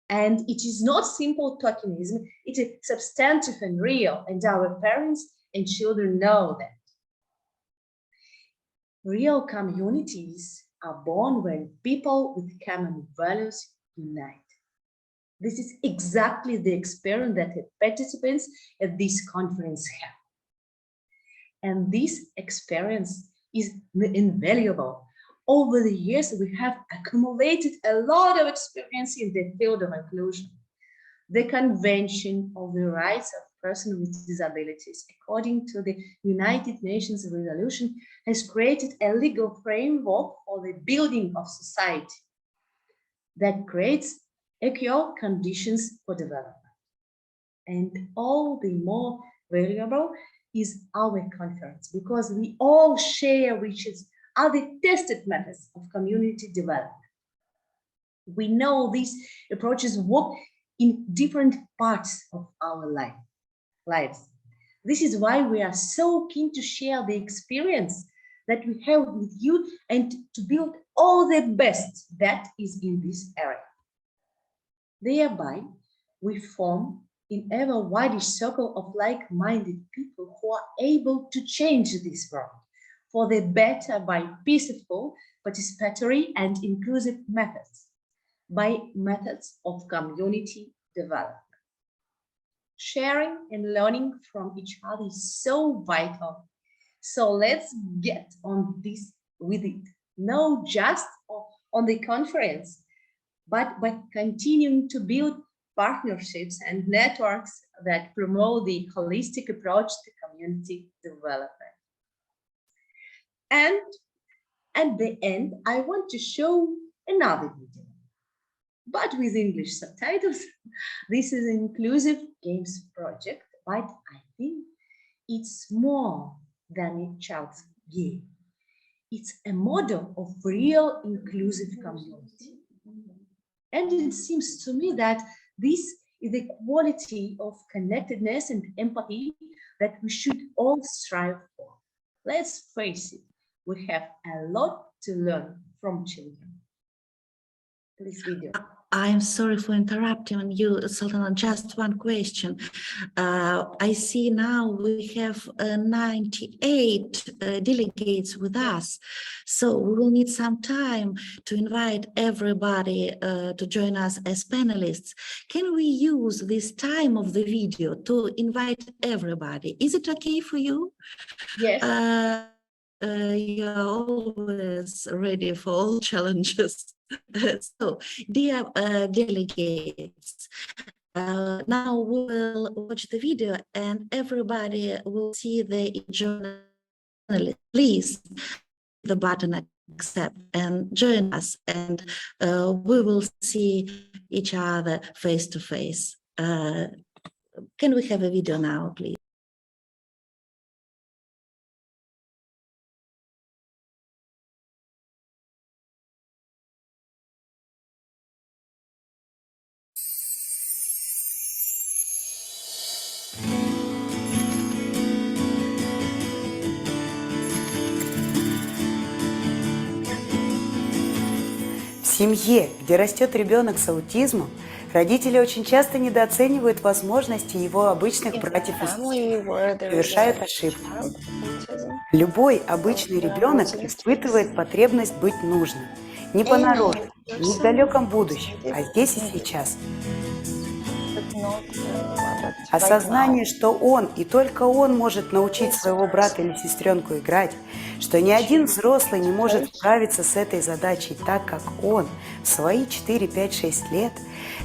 And it is not simple tokenism, it is substantive and real, and our parents and children know that. Real communities are born when people with common values unite. This is exactly the experience that the participants at this conference have. And this experience is invaluable. Over the years, we have accumulated a lot of experience in the field of inclusion. The Convention of the Rights of Persons with Disabilities, according to the United Nations resolution, has created a legal framework for the building of society that creates equal conditions for development. And all the more valuable is our conference, because we all share riches are the tested methods of community development. We know these approaches work in different parts of our lives. This is why we are so keen to share the experience that we have with you and to build all the best that is in this area. Thereby, we form in ever wider circle of like-minded people who are able to change this world for the better by peaceful, participatory, and inclusive methods, by methods of community development. Sharing and learning from each other is so vital. So let's get on this with it, not just on the conference, but by continuing to build partnerships and networks that promote the holistic approach to community development. And at the end, I want to show another video, but with English subtitles. This is an inclusive games project, but I think it's more than a child's game. It's a model of real inclusive community. And it seems to me that this is the quality of connectedness and empathy that we should all strive for. Let's face it, we have a lot to learn from children. Please, video. I'm sorry for interrupting you, Sultana. Just one question. I see now we have 98 delegates with us, so we will need some time to invite everybody to join us as panelists. Can we use this time of the video to invite everybody? Is it okay for you? Yes. You're always ready for all challenges. So, dear delegates, now we will watch the video and everybody will see the journalist. Please, the button accept and join us, and we will see each other face to face. Can we have a video now, please? В семье, где растет ребенок с аутизмом, родители очень часто недооценивают возможности его обычных братьев и сестер, совершают ошибку. Любой обычный ребенок испытывает потребность быть нужным. Не понарошку, не в далеком будущем, а здесь и сейчас. Осознание, что он и только он может научить своего брата или сестренку играть, что ни один взрослый не может справиться с этой задачей так, как он в свои 4, 5, 6 лет,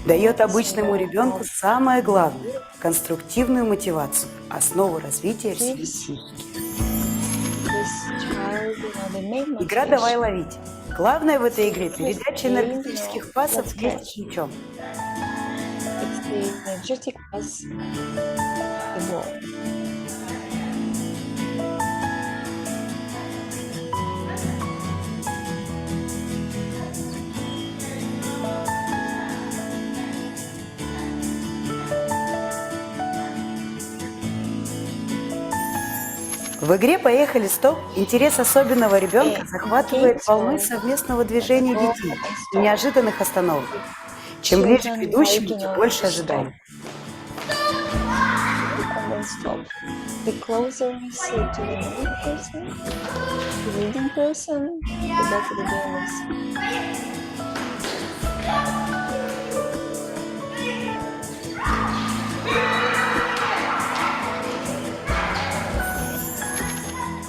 дает обычному ребенку самое главное – конструктивную мотивацию, основу развития всей психики. Игра «Давай ловить». Главное в этой игре – передача энергетических пасов вместе с мячом. В игре «Поехали, стоп» интерес особенного ребенка захватывает волной совместного движения детей и неожиданных остановок. Чем ближе к ведущему, тем больше ожиданий.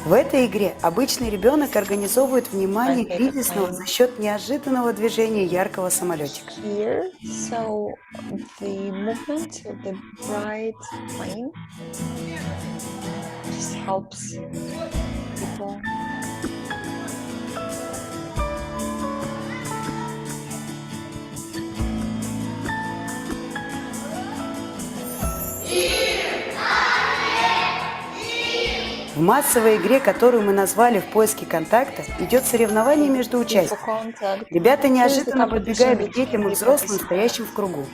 В этой игре обычный ребенок организовывает внимание кризисного за счет неожиданного движения яркого самолетика. В массовой игре, которую мы назвали «В поиске контакта», идет соревнование между участниками. Ребята неожиданно подбегают к детям и взрослым, стоящим в кругу.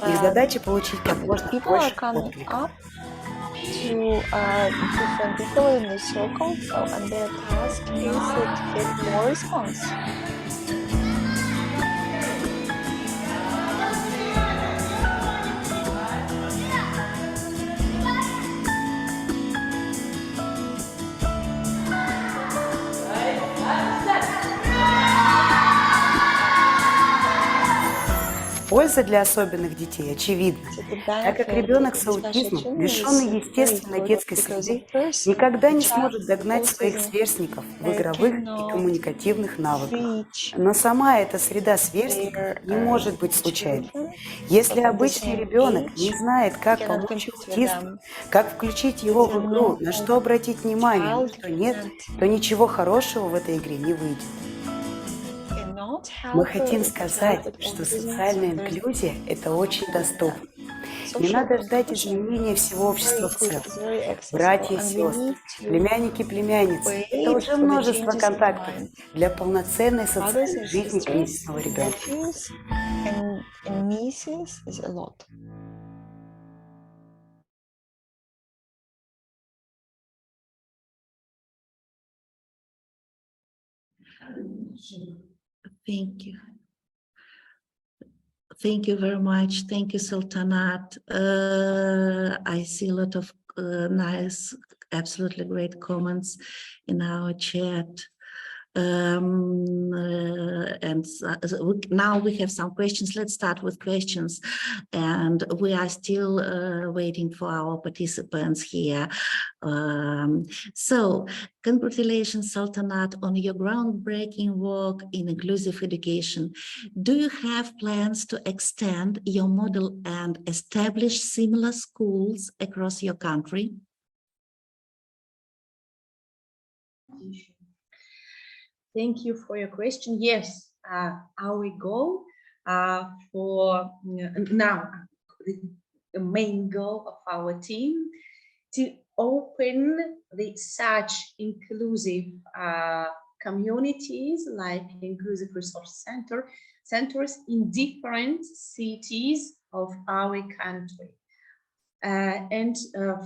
Их задача – получить как можно больше откликов. Польза для особенных детей очевидна, так как ребенок с аутизмом, лишенный естественной детской среды, никогда не сможет догнать своих сверстников в игровых и коммуникативных навыках. Но сама эта среда сверстников не может быть случайной. Если обычный ребенок не знает, как помочь аутисту, как включить его в игру, на что обратить внимание, на что нет, то ничего хорошего в этой игре не выйдет. Мы хотим сказать, что социальная инклюзия – это очень доступно. Не надо ждать изменения всего общества в целом. Братья и сестры, племянники, племянницы – это уже множество контактов для полноценной социальной жизни кризисного ребенка. Thank you. Thank you very much. Thank you, Sultanat. I see a lot of nice, absolutely great comments in our chat. Now we have some questions. Let's start with questions. And we are still waiting for our participants here. So congratulations, Sultanat, on your groundbreaking work in inclusive education. Do you have plans to extend your model and establish similar schools across your country? Thank you for your question. Yes, our goal for now, the main goal of our team to open such inclusive communities like inclusive resource centers in different cities of our country. And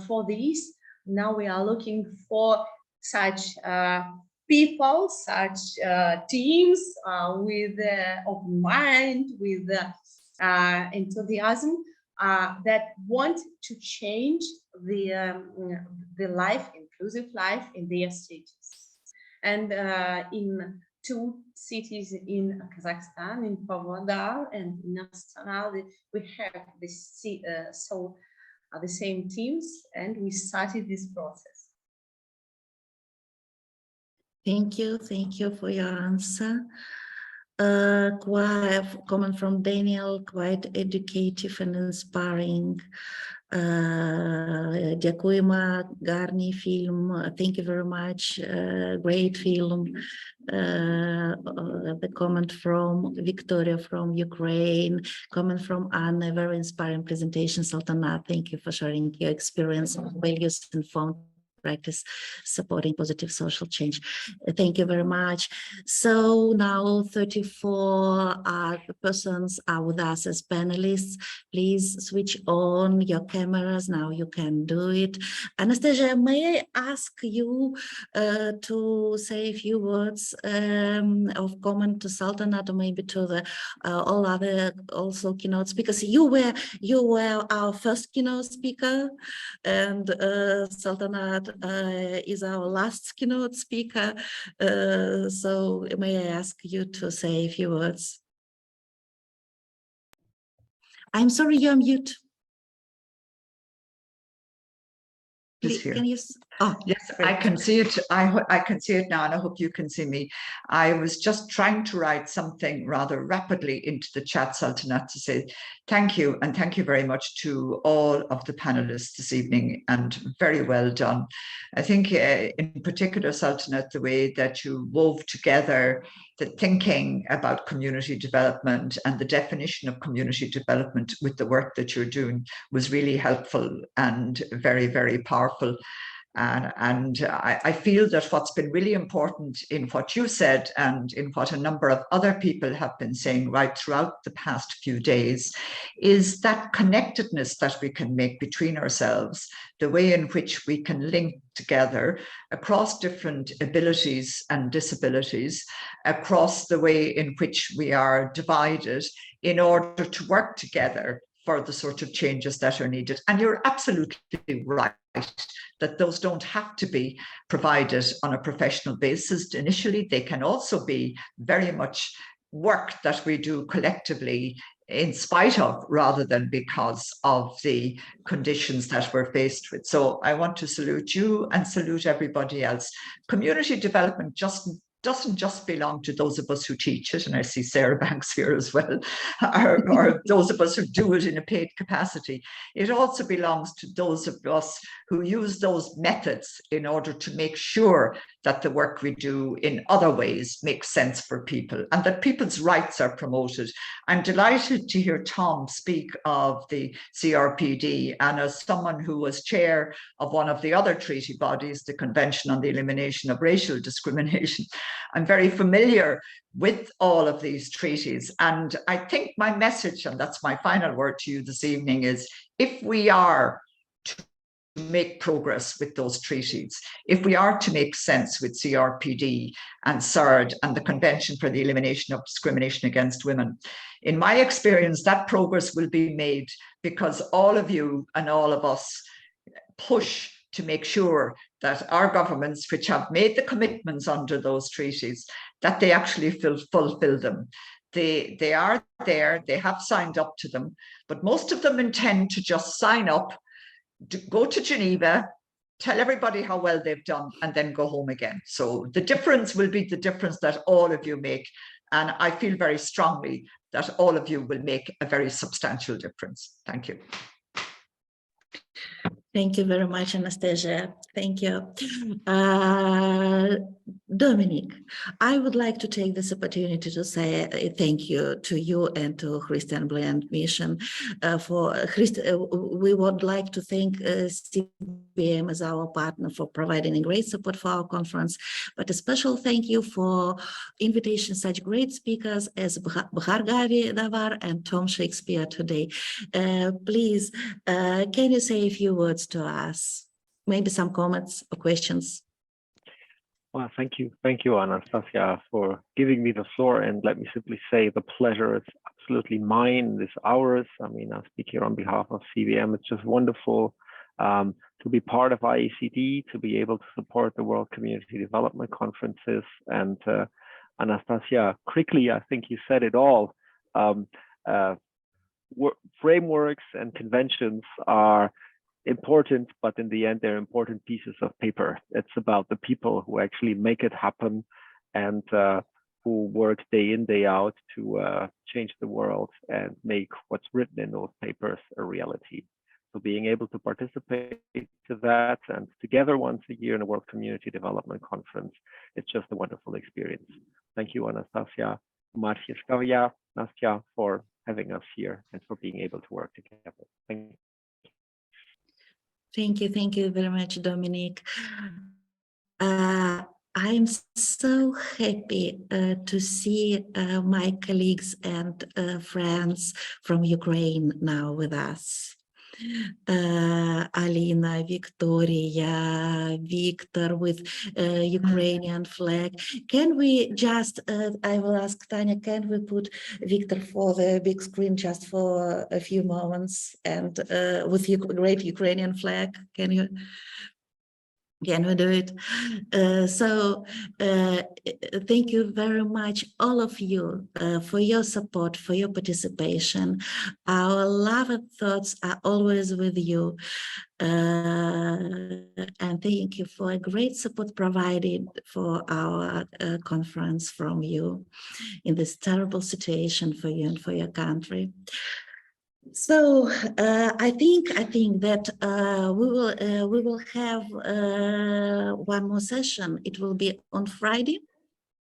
for this, now we are looking for such people, such teams with open mind, with enthusiasm that want to change the life, inclusive life in their cities. And in 2 cities in Kazakhstan, in Pavlodar and in Astana, we have this the same teams, and we started this process. Thank you for your answer. Quite comment from Daniel, quite educative and inspiring. Дякуємо, гарний film. Thank you very much. Great film. The comment from Victoria from Ukraine, comment from Anna, very inspiring presentation. Sultanat, thank you for sharing your experience, values, informed practice supporting positive social change. Thank you very much. So now 34 persons are with us as panelists. Please switch on your cameras. Now you can do it. Anastasia, may I ask you to say a few words of comment to Sultanat, or maybe to the all other also keynote speakers? You were our first keynote speaker, and Sultanat is our last keynote speaker. So may I ask you to say a few words? I'm sorry, you're mute. Please, can you? Oh, yes, great. I can see it. I can see it now, and I hope you can see me. I was just trying to write something rather rapidly into the chat, Sultanat, to say thank you, and thank you very much to all of the panelists this evening, and very well done. I think in particular, Sultanat, the way that you wove together the thinking about community development and the definition of community development with the work that you're doing was really helpful and very, very powerful. And I feel that what's been really important in what you said and in what a number of other people have been saying right throughout the past few days is that connectedness that we can make between ourselves, the way in which we can link together across different abilities and disabilities, across the way in which we are divided in order to work together for the sort of changes that are needed. And you're absolutely right that those don't have to be provided on a professional basis initially. They can also be very much work that we do collectively in spite of rather than because of the conditions that we're faced with. So I want to salute you and salute everybody else. Community development doesn't just belong to those of us who teach it, and I see Sarah Banks here as well, or those of us who do it in a paid capacity. It also belongs to those of us who use those methods in order to make sure that the work we do in other ways makes sense for people and that people's rights are promoted. I'm delighted to hear Tom speak of the CRPD, and as someone who was chair of one of the other treaty bodies, the Convention on the Elimination of Racial Discrimination, I'm very familiar with all of these treaties. And I think my message, and that's my final word to you this evening, is if we are to make progress with those treaties, if we are to make sense with CRPD and CERD and the Convention for the Elimination of Discrimination Against Women, in my experience, that progress will be made because all of you and all of us push to make sure that our governments, which have made the commitments under those treaties, that they actually fulfill them. They are there, they have signed up to them, but most of them intend to just sign up, go to Geneva, tell everybody how well they've done, and then go home again. So the difference will be the difference that all of you make. And I feel very strongly that all of you will make a very substantial difference. Thank you. Thank you very much, Anastasia. Thank you. Dominic, I would like to take this opportunity to say thank you to you and to Christian Blend Mission. We would like to thank CPM as our partner for providing a great support for our conference, but a special thank you for invitation such great speakers as Bhargavi Davar and Tom Shakespeare today. Please, can you say a few words to us? Maybe some comments or questions? Well, thank you, Anastasia, for giving me the floor. And let me simply say the pleasure is absolutely mine. This ours. I mean, I speak here on behalf of CVM. It's just wonderful to be part of IACD, to be able to support the World Community Development Conferences. And Anastasia, quickly, I think you said it all. Frameworks and conventions are important, but in the end, they're important pieces of paper. It's about the people who actually make it happen and who work day in, day out to change the world and make what's written in those papers a reality. So being able to participate to that and together once a year in a World Community Development Conference, it's just a wonderful experience. Thank you, Anastasia, Marciskavia, Nastya, for having us here and for being able to work together. Thank you. Thank you very much, Dominic. I'm so happy to see my colleagues and friends from Ukraine now with us. Alina, Victoria, Victor with Ukrainian flag. Can we just, I will ask Tanya, can we put Victor for the big screen just for a few moments and with great Ukrainian flag? Can we do it? Thank you very much, all of you, for your support, for your participation. Our love and thoughts are always with you. And thank you for a great support provided for our conference from you in this terrible situation for you and for your country. So I think that we will have one more session. It will be on Friday,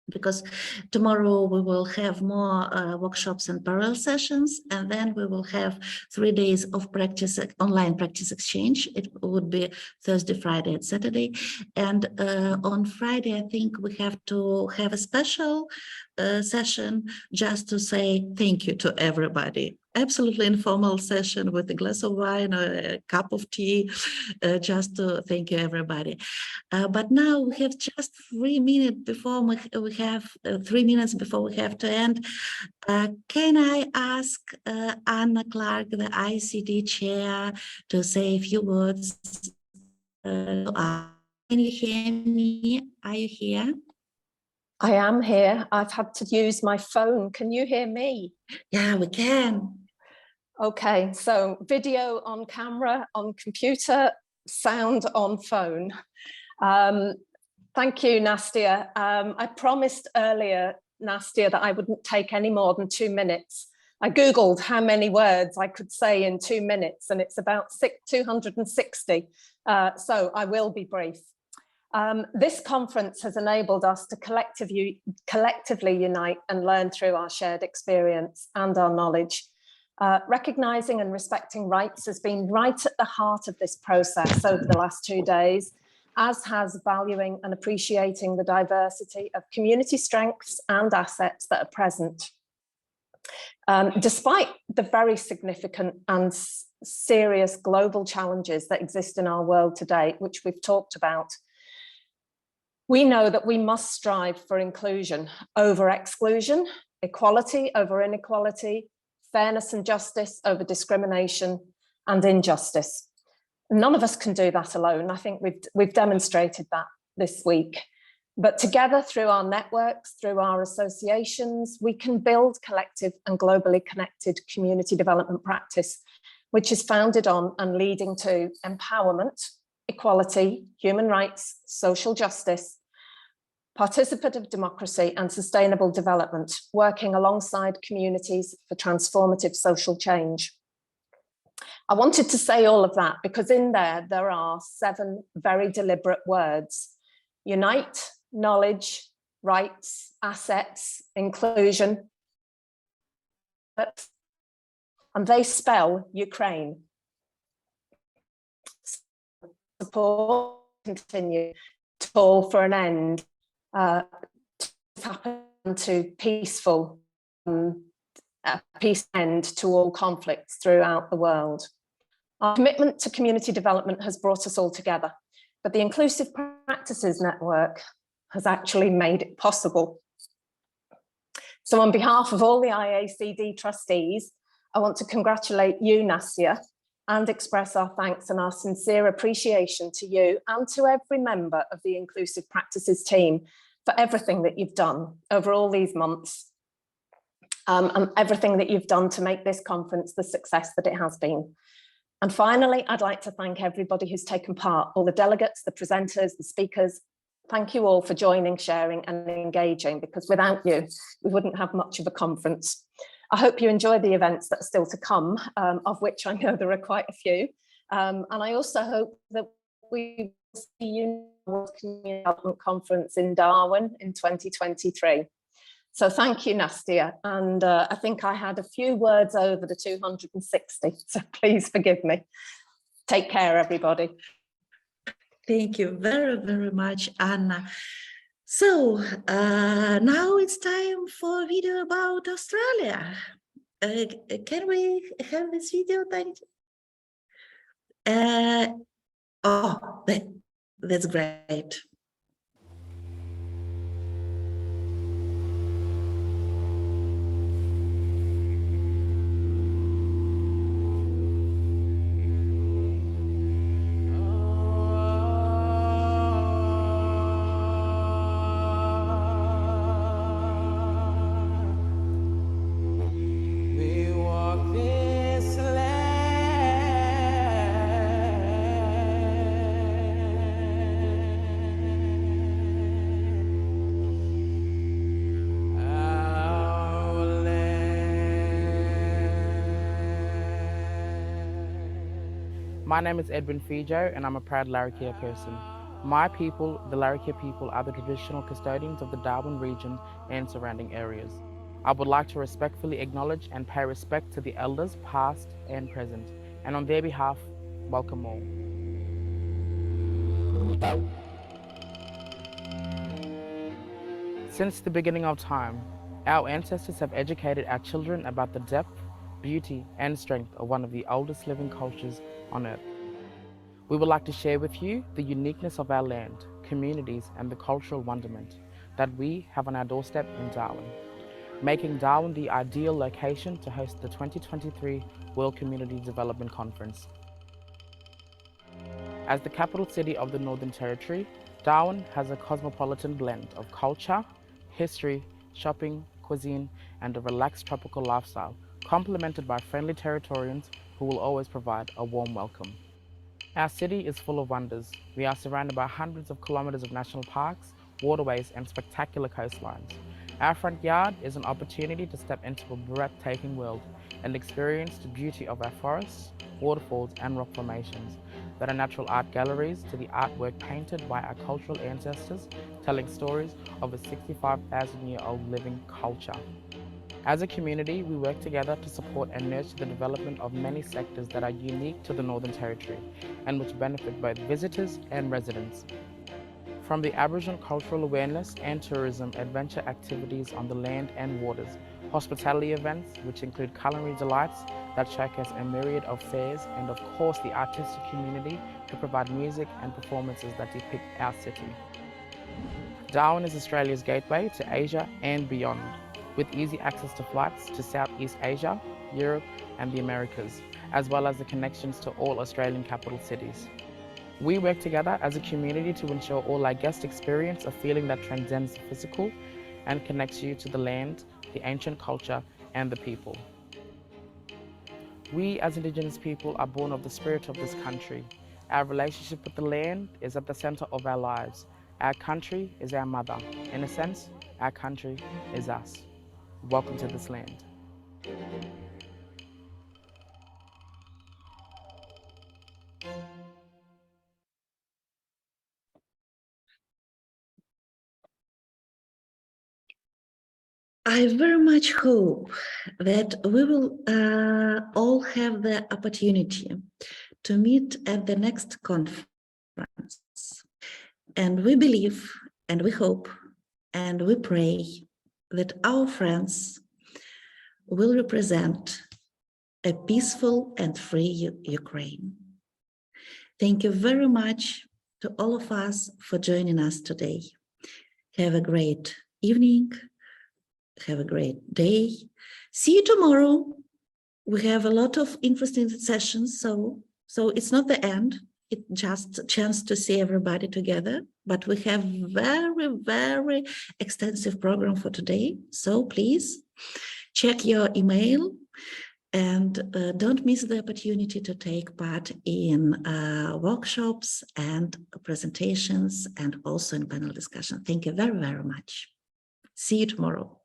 because tomorrow we will have more workshops and parallel sessions, and then we will have 3 days of practice, online practice exchange. It would be Thursday, Friday, and Saturday. And on Friday, I think we have to have a special session just to say thank you to everybody. Absolutely informal session with a glass of wine or a cup of tea, just to thank you everybody. But now we have just 3 minutes before we have 3 minutes before we have to end. Can I ask Anna Clark, the ICD chair, to say a few words? Can you hear me? Are you here? I am here. I've had to use my phone. Can you hear me? Yeah, we can. Okay, so video on camera, on computer, sound on phone. Thank you, Nastia. I promised earlier, Nastia, that I wouldn't take any more than 2 minutes. I Googled how many words I could say in 2 minutes, and it's about 260. So I will be brief. This conference has enabled us to collectively unite and learn through our shared experience and our knowledge. Recognizing and respecting rights has been right at the heart of this process over the last 2 days, as has valuing and appreciating the diversity of community strengths and assets that are present. Despite the very significant and serious global challenges that exist in our world today, which we've talked about, we know that we must strive for inclusion over exclusion, equality over inequality, fairness and justice over discrimination and injustice. None of us can do that alone. I think we've demonstrated that this week. But together, through our networks, through our associations, we can build collective and globally connected community development practice, which is founded on and leading to empowerment, equality, human rights, social justice, participative democracy, and sustainable development, working alongside communities for transformative social change. I wanted to say all of that because in there are 7 very deliberate words: unite, knowledge, rights, assets, inclusion, and they spell Ukraine. Support, continue, call for an end, happen to peaceful, peace end to all conflicts throughout the world. Our commitment to community development has brought us all together, but the Inclusive Practices Network has actually made it possible. So on behalf of all the IACD trustees, I want to congratulate you, Nastia, and express our thanks and our sincere appreciation to you and to every member of the Inclusive Practices team for everything that you've done over all these months, and everything that you've done to make this conference the success that it has been. And finally, I'd like to thank everybody who's taken part, all the delegates, the presenters, the speakers. Thank you all for joining, sharing and engaging, because without you, we wouldn't have much of a conference. I hope you enjoy the events that are still to come, of which I know there are quite a few. And I also hope that we will see you in the World Community Development Conference in Darwin in 2023. So thank you, Nastia. And I think I had a few words over the 260, so please forgive me. Take care, everybody. Thank you very, very much, Anna. So now it's time for a video about Australia. Can we have this video? Oh, that's great. My name is Edwin Fijo and I'm a proud Larrakia person. My people, the Larrakia people, are the traditional custodians of the Darwin region and surrounding areas. I would like to respectfully acknowledge and pay respect to the elders past and present, and on their behalf, welcome all. Since the beginning of time, our ancestors have educated our children about the depth, beauty and strength of one of the oldest living cultures on earth. We would like to share with you the uniqueness of our land, communities and the cultural wonderment that we have on our doorstep in Darwin, making Darwin the ideal location to host the 2023 World Community Development Conference. As the capital city of the Northern Territory, Darwin has a cosmopolitan blend of culture, history, shopping, cuisine, and a relaxed tropical lifestyle, complemented by friendly Territorians who will always provide a warm welcome. Our city is full of wonders. We are surrounded by hundreds of kilometers of national parks, waterways, and spectacular coastlines. Our front yard is an opportunity to step into a breathtaking world and experience the beauty of our forests, waterfalls, and rock formations, that are natural art galleries to the artwork painted by our cultural ancestors, telling stories of a 65,000-year-old living culture. As a community, we work together to support and nurture the development of many sectors that are unique to the Northern Territory and which benefit both visitors and residents. From the Aboriginal cultural awareness and tourism, adventure activities on the land and waters, hospitality events, which include culinary delights that showcase a myriad of fairs, and of course the artistic community to provide music and performances that depict our city. Darwin is Australia's gateway to Asia and beyond, with easy access to flights to Southeast Asia, Europe, and the Americas, as well as the connections to all Australian capital cities. We work together as a community to ensure all our guests experience a feeling that transcends the physical and connects you to the land, the ancient culture, and the people. We as Indigenous people are born of the spirit of this country. Our relationship with the land is at the center of our lives. Our country is our mother. In a sense, our country is us. Welcome to this land. I very much hope that we will all have the opportunity to meet at the next conference. And we believe, and we hope, and we pray that our friends will represent a peaceful and free Ukraine. Thank you very much to all of us for joining us today. Have a great evening. Have a great day. See you tomorrow. We have a lot of interesting sessions, so it's not the end. It's just a chance to see everybody together, but we have very, very extensive program for today. So please check your email and don't miss the opportunity to take part in workshops and presentations and also in panel discussion. Thank you very, very much. See you tomorrow.